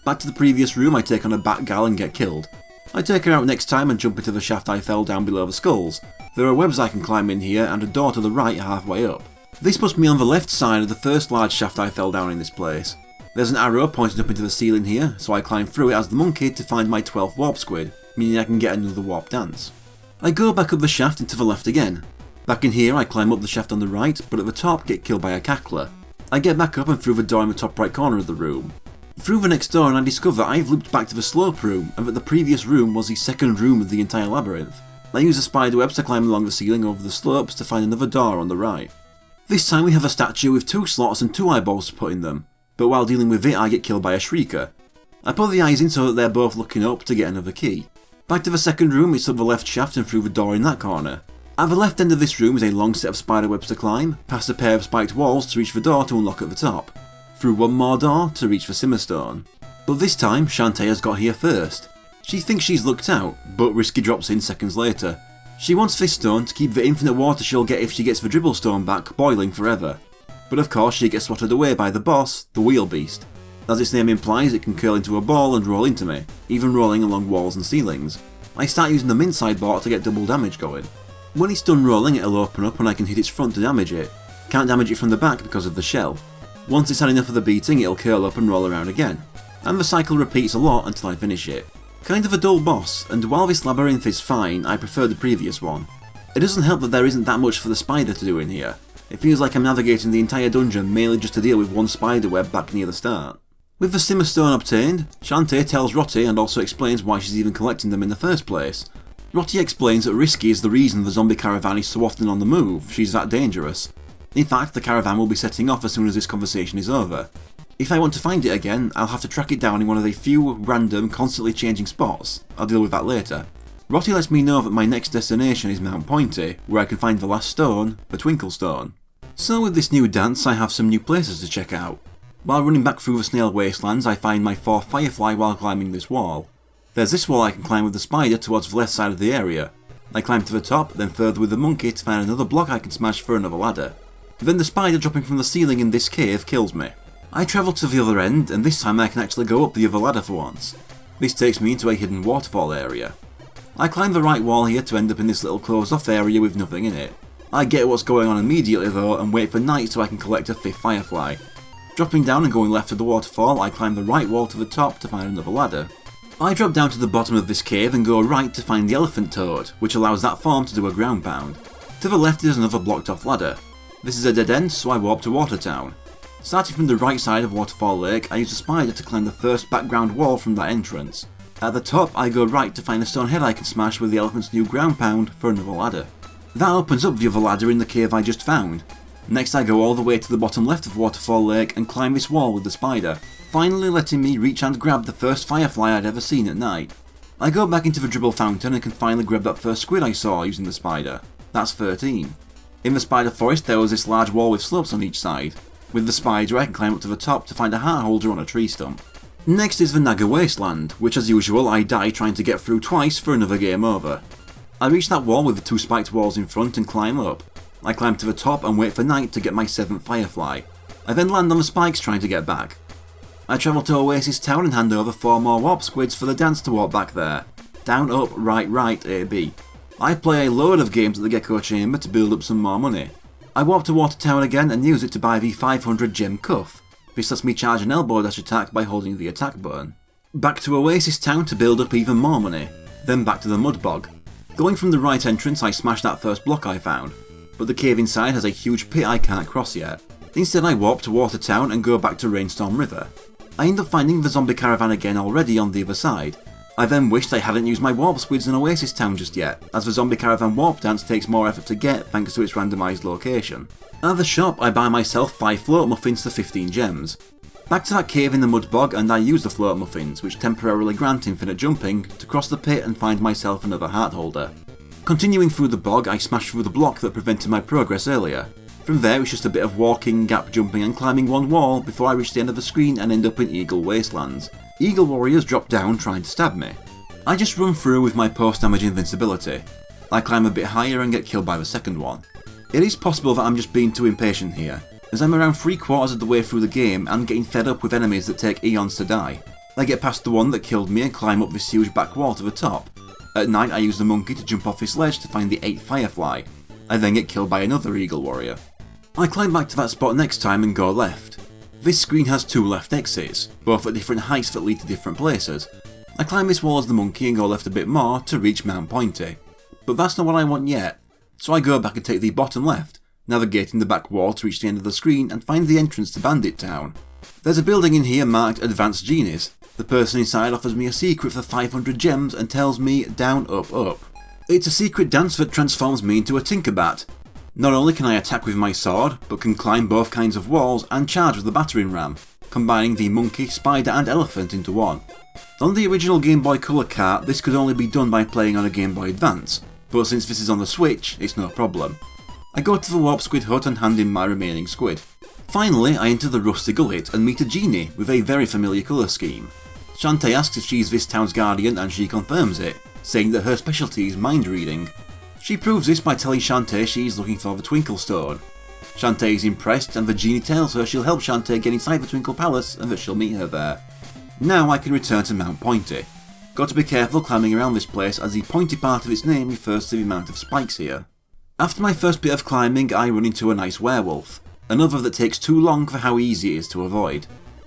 Back to the previous room I take on a Batgal and get killed. I take her out next time and jump into the shaft I fell down below the skulls. There are webs I can climb in here and a door to the right halfway up. This puts me on the left side of the first large shaft I fell down in this place. There's an arrow pointed up into the ceiling here, so I climb through it as the monkey to find my 12th warp squid, meaning I can get another warp dance. I go back up the shaft and to the left again. Back in here I climb up the shaft on the right, but at the top get killed by a cackler. I get back up and through the door in the top right corner of the room. Through the next door and I discover I've looped back to the slope room and that the previous room was the second room of the entire labyrinth. I use the spider webs to climb along the ceiling over the slopes to find another door on the right. This time we have a statue with 2 slots and 2 eyeballs to put in them, but while dealing with it I get killed by a shrieker. I put the eyes in so that they're both looking up to get another key. Back to the second room, it's up the left shaft and through the door in that corner. At the left end of this room is a long set of spider webs to climb, past a pair of spiked walls to reach the door to unlock at the top, through one more door to reach the Simmerstone. But this time, Shantae's got here first. She thinks she's lucked out, but Risky drops in seconds later. She wants this stone to keep the infinite water she'll get if she gets the dribble stone back boiling forever. But of course she gets swatted away by the boss, the Wheel Beast. As its name implies, it can curl into a ball and roll into me, even rolling along walls and ceilings. I start using the Minside Bot to get double damage going. When it's done rolling, it'll open up and I can hit its front to damage it. Can't damage it from the back because of the shell. Once it's had enough of the beating, it'll curl up and roll around again. And the cycle repeats a lot until I finish it. Kind of a dull boss, and while this labyrinth is fine, I prefer the previous one. It doesn't help that there isn't that much for the spider to do in here. It feels like I'm navigating the entire dungeon mainly just to deal with one spider web back near the start. With the Simmerstone obtained, Shantae tells Rottie and also explains why she's even collecting them in the first place. Rottie explains that Risky is the reason the zombie caravan is so often on the move, she's that dangerous. In fact, the caravan will be setting off as soon as this conversation is over. If I want to find it again, I'll have to track it down in one of the few random, constantly changing spots. I'll deal with that later. Rottie lets me know that my next destination is Mount Pointy, where I can find the last stone, the Twinkle Stone. So with this new dance, I have some new places to check out. While running back through the Snail Wastelands, I find my 4th Firefly while climbing this wall. There's this wall I can climb with the spider towards the left side of the area. I climb to the top, then further with the monkey to find another block I can smash for another ladder. Then the spider dropping from the ceiling in this cave kills me. I travel to the other end, and this time I can actually go up the other ladder for once. This takes me into a hidden waterfall area. I climb the right wall here to end up in this little closed off area with nothing in it. I get what's going on immediately though and wait for night so I can collect a 5th Firefly. Dropping down and going left to the waterfall, I climb the right wall to the top to find another ladder. I drop down to the bottom of this cave and go right to find the Elephant Toad, which allows that form to do a ground pound. To the left is another blocked off ladder. This is a dead end, so I warp to Watertown. Starting from the right side of Waterfall Lake, I use a spider to climb the first background wall from that entrance. At the top, I go right to find a stone head I can smash with the elephant's new ground pound for another ladder. That opens up the other ladder in the cave I just found. Next I go all the way to the bottom left of Waterfall Lake and climb this wall with the spider, finally letting me reach and grab the first firefly I'd ever seen at night. I go back into the dribble fountain and can finally grab that first squid I saw using the spider. That's 13. In the spider forest there was this large wall with slopes on each side. With the spider I can climb up to the top to find a heart holder on a tree stump. Next is the Naga Wasteland, which as usual I die trying to get through twice for another game over. I reach that wall with the 2 spiked walls in front and climb up. I climb to the top and wait for night to get my 7th Firefly. I then land on the spikes trying to get back. I travel to Oasis Town and hand over 4 more warp squids for the dance to walk back there. Down, up, right, right, A, B. I play a load of games at the Gecko Chamber to build up some more money. I warp to Watertown again and use it to buy the 500 gem cuff. This lets me charge an elbow dash attack by holding the attack button. Back to Oasis Town to build up even more money. Then back to the Mud Bog. Going from the right entrance I smash that first block I found, but the cave inside has a huge pit I can't cross yet. Instead I warp to Watertown and go back to Rainstorm River. I end up finding the zombie caravan again already on the other side. I then wished I hadn't used my warp squids in Oasis Town just yet, as the zombie caravan warp dance takes more effort to get thanks to its randomised location. At the shop I buy myself 5 float muffins for 15 gems. Back to that cave in the mud bog and I use the float muffins, which temporarily grant infinite jumping, to cross the pit and find myself another heart holder. Continuing through the bog I smash through the block that prevented my progress earlier. From there it's just a bit of walking, gap jumping and climbing one wall before I reach the end of the screen and end up in Eagle Wastelands. Eagle warriors drop down trying to stab me. I just run through with my post-damage invincibility. I climb a bit higher and get killed by the second one. It is possible that I'm just being too impatient here, as I'm around 3/4 of the way through the game and getting fed up with enemies that take eons to die. I get past the one that killed me and climb up this huge back wall to the top. At night I use the monkey to jump off this ledge to find the 8th Firefly. I then get killed by another Eagle warrior. I climb back to that spot next time and go left. This screen has 2 left exits, both at different heights that lead to different places. I climb this wall as the monkey and go left a bit more to reach Mount Pointy. But that's not what I want yet, so I go back and take the bottom left, navigating the back wall to reach the end of the screen and find the entrance to Bandit Town. There's a building in here marked Advanced Genies. The person inside offers me a secret for 500 gems and tells me down, up, up. It's a secret dance that transforms me into a Tinkerbat. Not only can I attack with my sword, but can climb both kinds of walls and charge with the battering ram, combining the monkey, spider and elephant into one. On the original Game Boy Color cart, this could only be done by playing on a Game Boy Advance, but since this is on the Switch, it's no problem. I go to the Warp Squid hut and hand in my remaining squid. Finally, I enter the Rusty Gullet and meet a genie with a very familiar colour scheme. Shantae asks if she's this town's guardian and she confirms it, saying that her specialty is mind reading. She proves this by telling Shantae she's looking for the Twinkle Stone. Shantae is impressed and the genie tells her she'll help Shantae get inside the Twinkle Palace and that she'll meet her there. Now I can return to Mount Pointy. Got to be careful climbing around this place as the pointy part of its name refers to the amount of spikes here. After my first bit of climbing, I run into a nice werewolf, another that takes too long for how easy it is to avoid.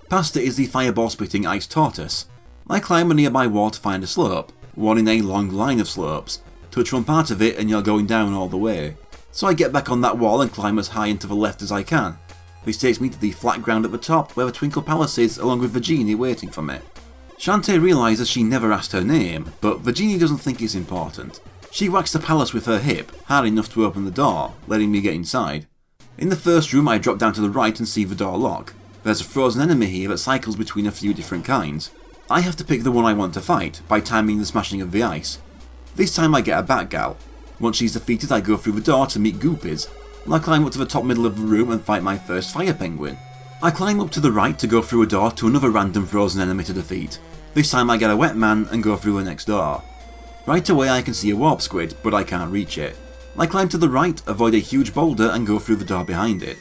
Past it is the fireball-spitting ice tortoise. I climb a nearby wall to find a slope, one in a long line of slopes. Touch one part of it and you're going down all the way. So I get back on that wall and climb as high and to the left as I can. This takes me to the flat ground at the top where the Twinkle Palace is, along with the genie waiting for me. Shantae realises she never asked her name, but the genie doesn't think it's important. She whacks the palace with her hip, hard enough to open the door, letting me get inside. In the first room I drop down to the right and see the door lock. There's a frozen enemy here that cycles between a few different kinds. I have to pick the one I want to fight, by timing the smashing of the ice. This time I get a Batgal. Once she's defeated I go through the door to meet Goopies, and I climb up to the top middle of the room and fight my first fire penguin. I climb up to the right to go through a door to another random frozen enemy to defeat. This time I get a wet man and go through the next door. Right away I can see a warp squid, but I can't reach it. I climb to the right, avoid a huge boulder and go through the door behind it.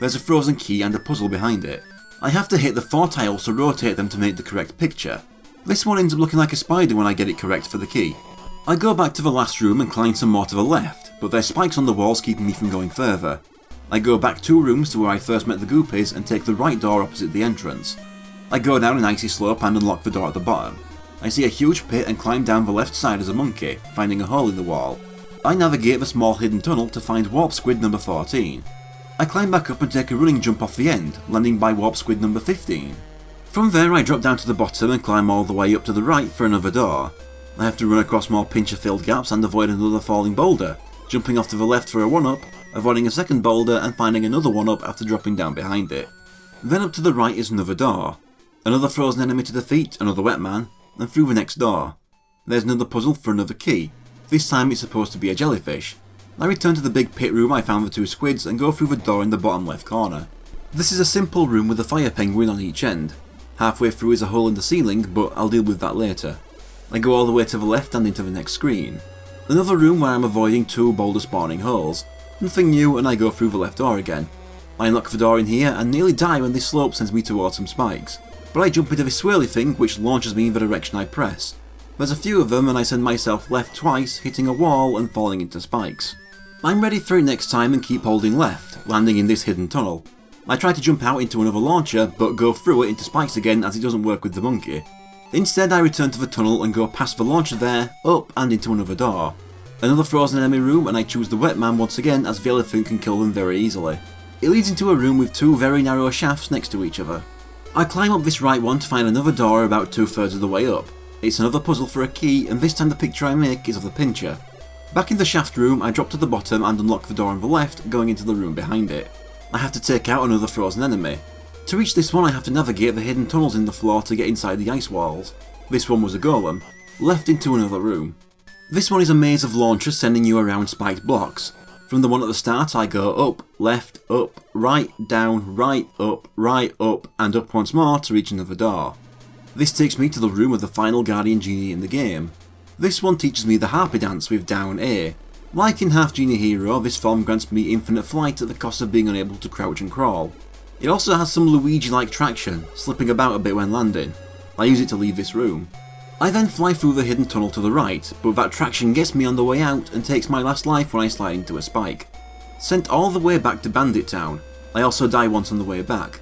There's a frozen key and a puzzle behind it. I have to hit the 4 tiles to rotate them to make the correct picture. This one ends up looking like a spider when I get it correct for the key. I go back to the last room and climb some more to the left, but there's spikes on the walls keeping me from going further. I go back 2 rooms to where I first met the Goopies and take the right door opposite the entrance. I go down an icy slope and unlock the door at the bottom. I see a huge pit and climb down the left side as a monkey, finding a hole in the wall. I navigate the small hidden tunnel to find Warp Squid number 14. I climb back up and take a running jump off the end, landing by Warp Squid number 15. From there I drop down to the bottom and climb all the way up to the right for another door. I have to run across more pincher-filled gaps and avoid another falling boulder, jumping off to the left for a 1-up, avoiding a second boulder and finding another 1-up after dropping down behind it. Then up to the right is another door. Another frozen enemy to defeat, another wet man, and through the next door. There's another puzzle for another key. This time it's supposed to be a jellyfish. I return to the big pit room I found the 2 squids and go through the door in the bottom left corner. This is a simple room with a fire penguin on each end. Halfway through is a hole in the ceiling, but I'll deal with that later. I go all the way to the left and into the next screen. Another room where I'm avoiding 2 boulder spawning holes. Nothing new and I go through the left door again. I unlock the door in here and nearly die when this slope sends me towards some spikes. But I jump into this swirly thing which launches me in the direction I press. There's a few of them and I send myself left twice, hitting a wall and falling into spikes. I'm ready for it next time and keep holding left, landing in this hidden tunnel. I try to jump out into another launcher, but go through it into spikes again as it doesn't work with the monkey. Instead I return to the tunnel and go past the launcher there, up and into another door. Another frozen enemy room and I choose the wet man once again as the elephant can kill them very easily. It leads into a room with 2 very narrow shafts next to each other. I climb up this right one to find another door about 2/3 of the way up. It's another puzzle for a key and this time the picture I make is of the pincher. Back in the shaft room I drop to the bottom and unlock the door on the left, going into the room behind it. I have to take out another frozen enemy. To reach this one I have to navigate the hidden tunnels in the floor to get inside the ice walls. This one was a golem. Left into another room. This one is a maze of launchers sending you around spiked blocks. From the one at the start I go up, left, up, right, down, right, up, and up once more to reach another door. This takes me to the room of the final guardian genie in the game. This one teaches me the harpy dance with down A. Like in Half Genie Hero, this form grants me infinite flight at the cost of being unable to crouch and crawl. It also has some Luigi-like traction, slipping about a bit when landing. I use it to leave this room. I then fly through the hidden tunnel to the right, but that traction gets me on the way out and takes my last life when I slide into a spike. Sent all the way back to Bandit Town. I also die once on the way back.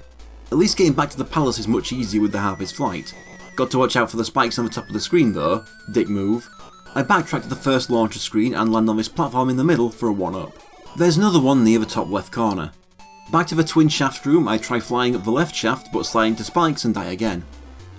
At least getting back to the palace is much easier with the harpy's flight. Got to watch out for the spikes on the top of the screen though, dick move. I backtrack to the first launcher screen and land on this platform in the middle for a 1-up. There's another one near the top left corner. Back to the twin shaft room, I try flying up the left shaft but slide into spikes and die again.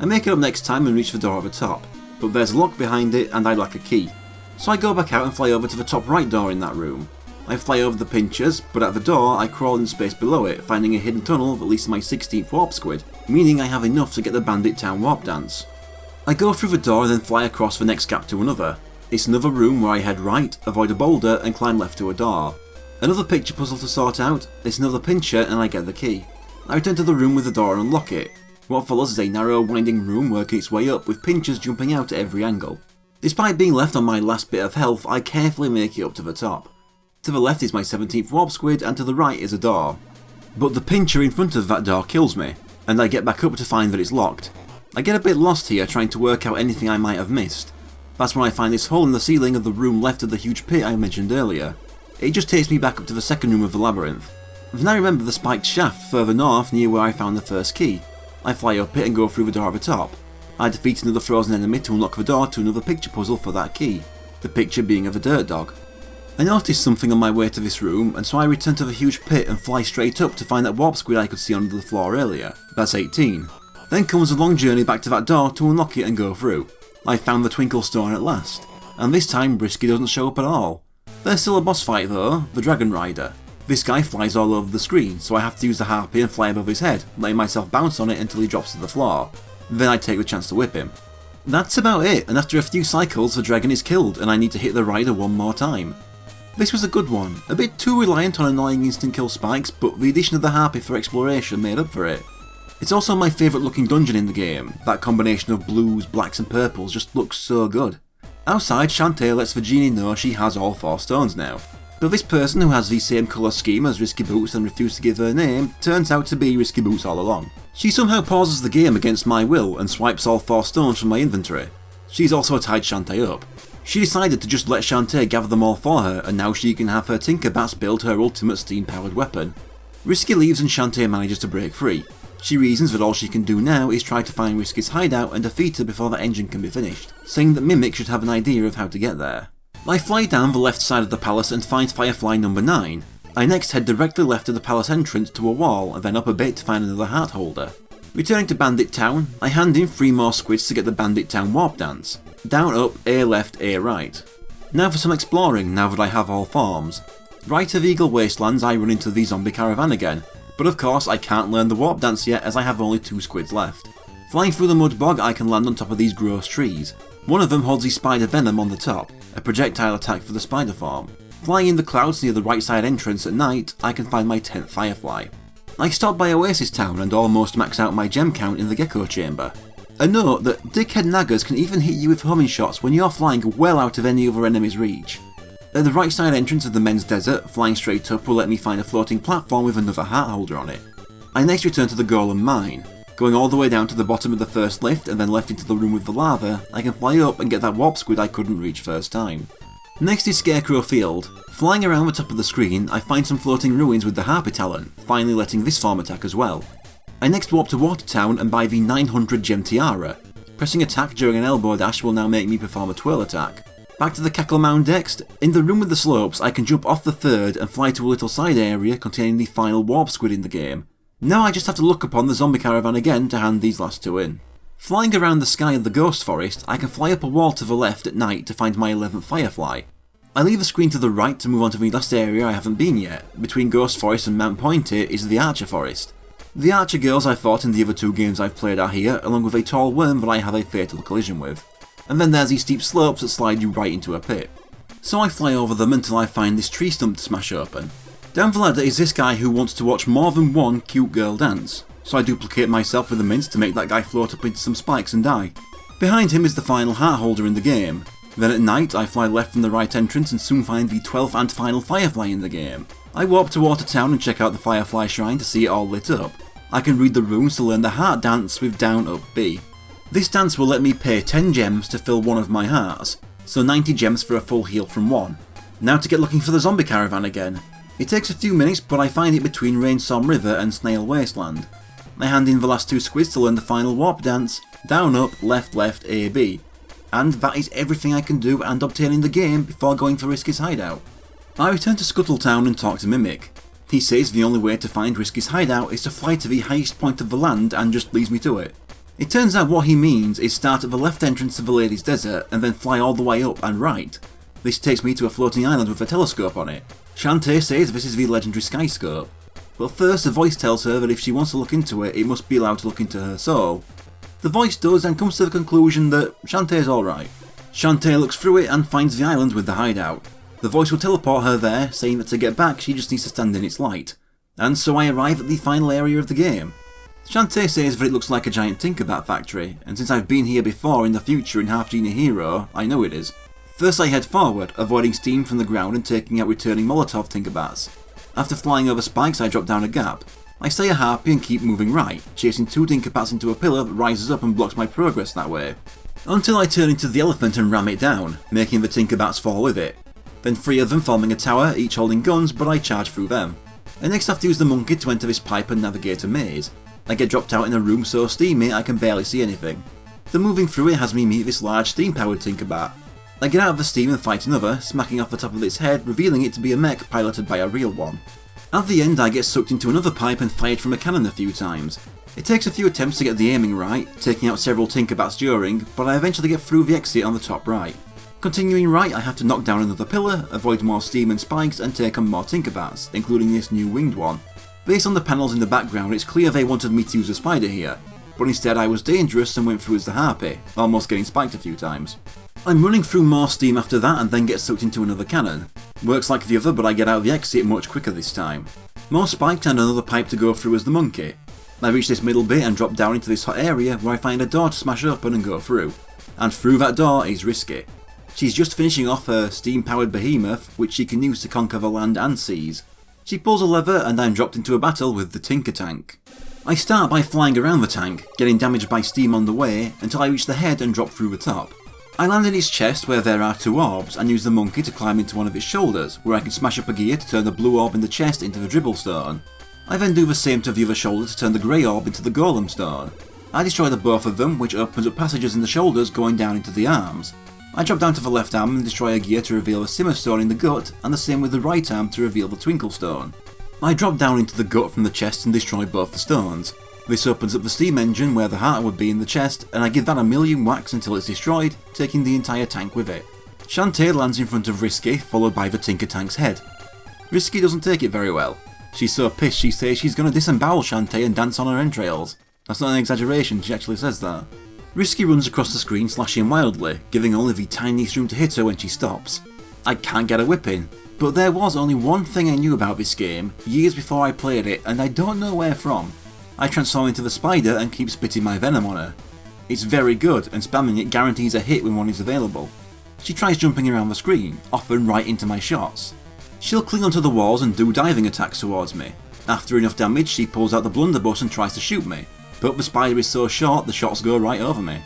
I make it up next time and reach the door at the top, but there's a lock behind it and I lack a key. So I go back out and fly over to the top right door in that room. I fly over the pinchers, but at the door I crawl in the space below it, finding a hidden tunnel of at least my 16th warp squid, meaning I have enough to get the Bandit Town warp dance. I go through the door and then fly across the next gap to another. It's another room where I head right, avoid a boulder and climb left to a door. Another picture puzzle to sort out, it's another pincher and I get the key. I return to the room with the door and unlock it. What follows is a narrow winding room working its way up with pinchers jumping out at every angle. Despite being left on my last bit of health, I carefully make it up to the top. To the left is my 17th warp squid and to the right is a door. But the pincher in front of that door kills me, and I get back up to find that it's locked. I get a bit lost here trying to work out anything I might have missed. That's when I find this hole in the ceiling of the room left of the huge pit I mentioned earlier. It just takes me back up to the second room of the labyrinth. Then I remember the spiked shaft further north near where I found the first key. I fly up it and go through the door at the top. I defeat another frozen enemy to unlock the door to another picture puzzle for that key, the picture being of a dirt dog. I noticed something on my way to this room, and so I return to the huge pit and fly straight up to find that warp squid I could see under the floor earlier. That's 18. Then comes a long journey back to that door to unlock it and go through. I found the Twinkle Stone at last, and this time Brisky doesn't show up at all. There's still a boss fight though, the Dragon Rider. This guy flies all over the screen, so I have to use the harpy and fly above his head, letting myself bounce on it until he drops to the floor. Then I take the chance to whip him. That's about it, and after a few cycles the dragon is killed and I need to hit the rider one more time. This was a good one, a bit too reliant on annoying instant kill spikes, but the addition of the harpy for exploration made up for it. It's also my favourite looking dungeon in the game, that combination of blues, blacks and purples just looks so good. Outside, Shantae lets the genie know she has all 4 stones now. But this person who has the same colour scheme as Risky Boots and refused to give her name turns out to be Risky Boots all along. She somehow pauses the game against my will and swipes all 4 stones from my inventory. She's also tied Shantae up. She decided to just let Shantae gather them all for her, and now she can have her Tinkerbats build her ultimate steam-powered weapon. Risky leaves and Shantae manages to break free. She reasons that all she can do now is try to find Risky's hideout and defeat her before the engine can be finished, saying that Mimic should have an idea of how to get there. I fly down the left side of the palace and find Firefly number 9. I next head directly left of the palace entrance to a wall and then up a bit to find another heart holder. Returning to Bandit Town, I hand in 3 more squids to get the Bandit Town warp dance. Down, up, A left, A right. Now for some exploring, now that I have all forms. Right of Eagle Wastelands I run into the zombie caravan again, but of course I can't learn the warp dance yet as I have only 2 squids left. Flying through the mud bog I can land on top of these gross trees. One of them holds the spider venom on the top, a projectile attack for the spider form. Flying in the clouds near the right side entrance at night, I can find my 10th Firefly. I stop by Oasis Town and almost max out my gem count in the Gecko Chamber. A note that dickhead naggers can even hit you with homing shots when you're flying well out of any other enemy's reach. At the right side entrance of the men's desert, flying straight up will let me find a floating platform with another heart holder on it. I next return to the Golem Mine. Going all the way down to the bottom of the first lift and then left into the room with the lava, I can fly up and get that warp squid I couldn't reach first time. Next is Scarecrow Field. Flying around the top of the screen, I find some floating ruins with the Harpy talent, finally letting this form attack as well. I next warp to Watertown and buy the 900 gem tiara. Pressing attack during an elbow dash will now make me perform a twirl attack. Back to the Cackle Mound next. In the room with the slopes, I can jump off the 3rd and fly to a little side area containing the final warp squid in the game. Now I just have to look upon the zombie caravan again to hand these last 2 in. Flying around the sky of the Ghost Forest, I can fly up a wall to the left at night to find my 11th Firefly. I leave the screen to the right to move on to the last area I haven't been yet. Between Ghost Forest and Mount Pointy is the Archer Forest. The Archer girls I fought in the other 2 games I've played are here, along with a tall worm that I have a fatal collision with. And then there's these steep slopes that slide you right into a pit. So I fly over them until I find this tree stump to smash open. Down the ladder is this guy who wants to watch more than one cute girl dance, so I duplicate myself with a mince to make that guy float up into some spikes and die. Behind him is the final heart holder in the game. Then at night I fly left from the right entrance and soon find the 12th and final Firefly in the game. I warp to Watertown and check out the Firefly Shrine to see it all lit up. I can read the runes to learn the heart dance with down up B. This dance will let me pay 10 gems to fill one of my hearts, so 90 gems for a full heal from 1. Now to get looking for the zombie caravan again. It takes a few minutes, but I find it between Rainsom River and Snail Wasteland. I hand in the last 2 squids to learn the final warp dance, down up, left left, A B. And that is everything I can do and obtain in the game before going for Risky's hideout. I return to Scuttletown and talk to Mimic. He says the only way to find Risky's hideout is to fly to the highest point of the land and just leads me to it. It turns out what he means is start at the left entrance of the Lady's Desert and then fly all the way up and right. This takes me to a floating island with a telescope on it. Shantae says this is the legendary Skyscope. But first the voice tells her that if she wants to look into it, it must be allowed to look into her soul. The voice does and comes to the conclusion that Shantae's alright. Shantae looks through it and finds the island with the hideout. The voice will teleport her there, saying that to get back she just needs to stand in its light. And so I arrive at the final area of the game. Shantae says that it looks like a giant Tinkerbat factory, and since I've been here before in the future in Half Genie Hero, I know it is. First I head forward, avoiding steam from the ground and taking out returning Molotov Tinkerbats. After flying over spikes I drop down a gap. I stay a harpy and keep moving right, chasing 2 Tinkerbats into a pillar that rises up and blocks my progress that way. Until I turn into the elephant and ram it down, making the Tinkerbats fall with it. Then 3 of them forming a tower, each holding guns, but I charge through them. I next have to use the monkey to enter this pipe and navigate a maze. I get dropped out in a room so steamy I can barely see anything. The moving through it has me meet this large steam-powered Tinkerbat. I get out of the steam and fight another, smacking off the top of its head, revealing it to be a mech piloted by a real one. At the end I get sucked into another pipe and fired from a cannon a few times. It takes a few attempts to get the aiming right, taking out several Tinkerbats during, but I eventually get through the exit on the top right. Continuing right I have to knock down another pillar, avoid more steam and spikes and take on more Tinkerbats, including this new winged one. Based on the panels in the background it's clear they wanted me to use a spider here, but instead I was dangerous and went through as the harpy, almost getting spiked a few times. I'm running through more steam after that and then get sucked into another cannon. Works like the other but I get out of the exit much quicker this time. More spikes and another pipe to go through as the monkey. I reach this middle bit and drop down into this hot area where I find a door to smash open and go through. And through that door is Risky. She's just finishing off her steam-powered behemoth, which she can use to conquer the land and seas. She pulls a lever and I'm dropped into a battle with the Tinker Tank. I start by flying around the tank, getting damaged by steam on the way, until I reach the head and drop through the top. I land in its chest where there are 2 orbs and use the monkey to climb into one of its shoulders, where I can smash up a gear to turn the blue orb in the chest into the dribble stone. I then do the same to the other shoulder to turn the grey orb into the golem stone. I destroy the both of them, which opens up passages in the shoulders going down into the arms. I drop down to the left arm and destroy a gear to reveal the simmer stone in the gut, and the same with the right arm to reveal the twinkle stone. I drop down into the gut from the chest and destroy both the stones. This opens up the steam engine where the heart would be in the chest, and I give that a million whacks until it's destroyed, taking the entire tank with it. Shantae lands in front of Risky, followed by the Tinker Tank's head. Risky doesn't take it very well. She's so pissed she says she's gonna disembowel Shantae and dance on her entrails. That's not an exaggeration, she actually says that. Risky runs across the screen slashing wildly, giving only the tiniest room to hit her when she stops. I can't get a whip in, but there was only one thing I knew about this game, years before I played it, and I don't know where from. I transform into the spider and keep spitting my venom on her. It's very good, and spamming it guarantees a hit when one is available. She tries jumping around the screen, often right into my shots. She'll cling onto the walls and do diving attacks towards me. After enough damage she pulls out the blunderbuss and tries to shoot me, but the spider is so short the shots go right over me.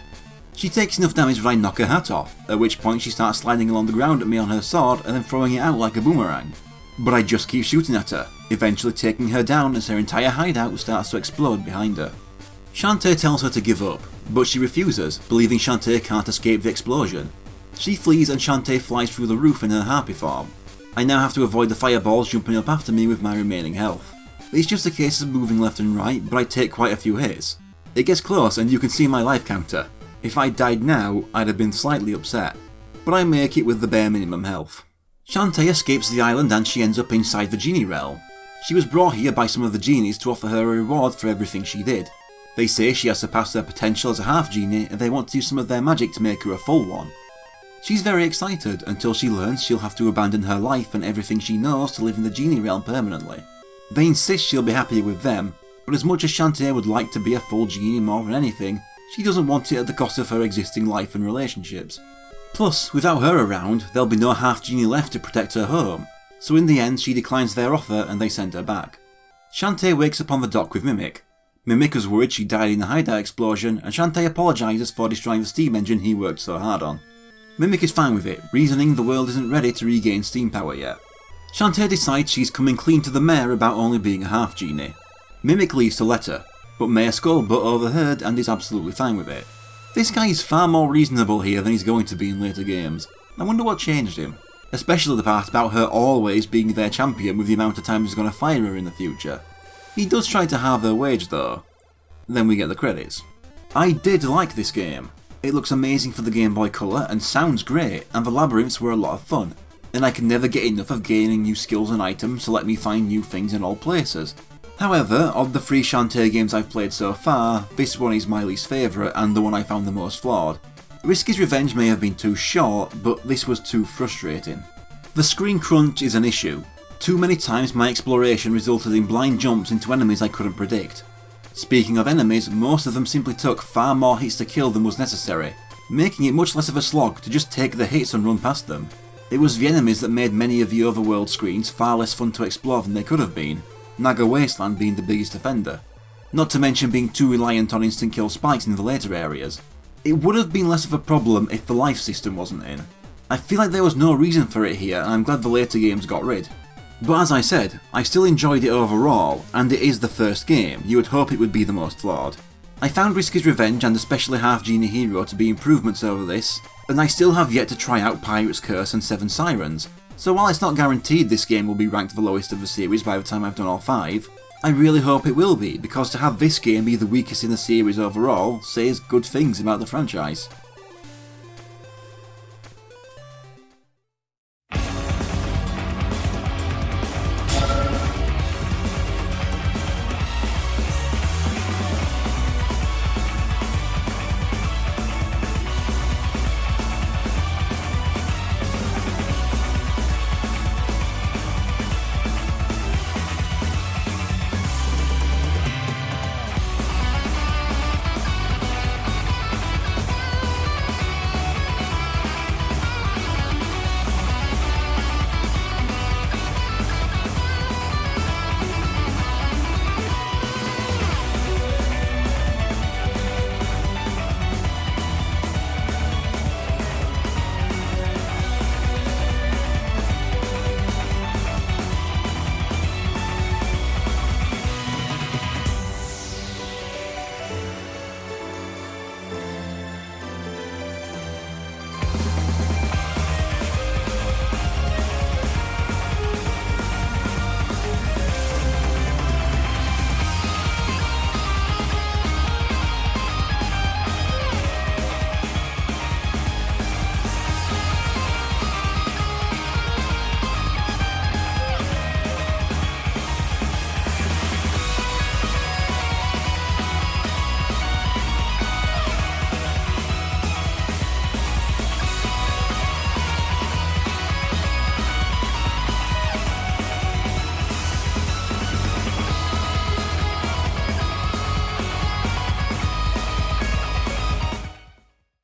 She takes enough damage that I knock her hat off, at which point she starts sliding along the ground at me on her sword and then throwing it out like a boomerang. But I just keep shooting at her, eventually taking her down as her entire hideout starts to explode behind her. Shantae tells her to give up, but she refuses, believing Shantae can't escape the explosion. She flees and Shantae flies through the roof in her harpy form. I now have to avoid the fireballs jumping up after me with my remaining health. It's just a case of moving left and right, but I take quite a few hits. It gets close and you can see my life counter. If I died now, I'd have been slightly upset, but I make it with the bare minimum health. Shantae escapes the island and she ends up inside the genie realm. She was brought here by some of the genies to offer her a reward for everything she did. They say she has surpassed her potential as a half genie and they want to use some of their magic to make her a full one. She's very excited until she learns she'll have to abandon her life and everything she knows to live in the genie realm permanently. They insist she'll be happier with them, but as much as Shantae would like to be a full genie more than anything, she doesn't want it at the cost of her existing life and relationships. Plus, without her around, there'll be no half genie left to protect her home, so in the end she declines their offer and they send her back. Shantae wakes up on the dock with Mimic. Mimic is worried she died in the hideout explosion and Shantae apologises for destroying the steam engine he worked so hard on. Mimic is fine with it, reasoning the world isn't ready to regain steam power yet. Shantae decides she's coming clean to the mayor about only being a half genie. Mimic leaves to let her, but Mayor Skullbutt overheard and is absolutely fine with it. This guy is far more reasonable here than he's going to be in later games. I wonder what changed him. Especially the part about her always being their champion with the amount of time he's going to fire her in the future. He does try to halve her wage though. Then we get the credits. I did like this game. It looks amazing for the Game Boy Color and sounds great, and the labyrinths were a lot of fun, and I can never get enough of gaining new skills and items to let me find new things in all places. However, of the 3 Shantae games I've played so far, this one is my least favourite and the one I found the most flawed. Risky's Revenge may have been too short, but this was too frustrating. The screen crunch is an issue. Too many times my exploration resulted in blind jumps into enemies I couldn't predict. Speaking of enemies, most of them simply took far more hits to kill than was necessary, making it much less of a slog to just take the hits and run past them. It was the enemies that made many of the overworld screens far less fun to explore than they could have been, Naga Wasteland being the biggest offender. Not to mention being too reliant on instant kill spikes in the later areas. It would have been less of a problem if the life system wasn't in. I feel like there was no reason for it here, and I'm glad the later games got rid. But as I said, I still enjoyed it overall, and it is the first game, you would hope it would be the most flawed. I found Risky's Revenge and especially Half Genie Hero to be improvements over this, and I still have yet to try out Pirate's Curse and Seven Sirens, so while it's not guaranteed this game will be ranked the lowest of the series by the time I've done all 5, I really hope it will be, because to have this game be the weakest in the series overall says good things about the franchise.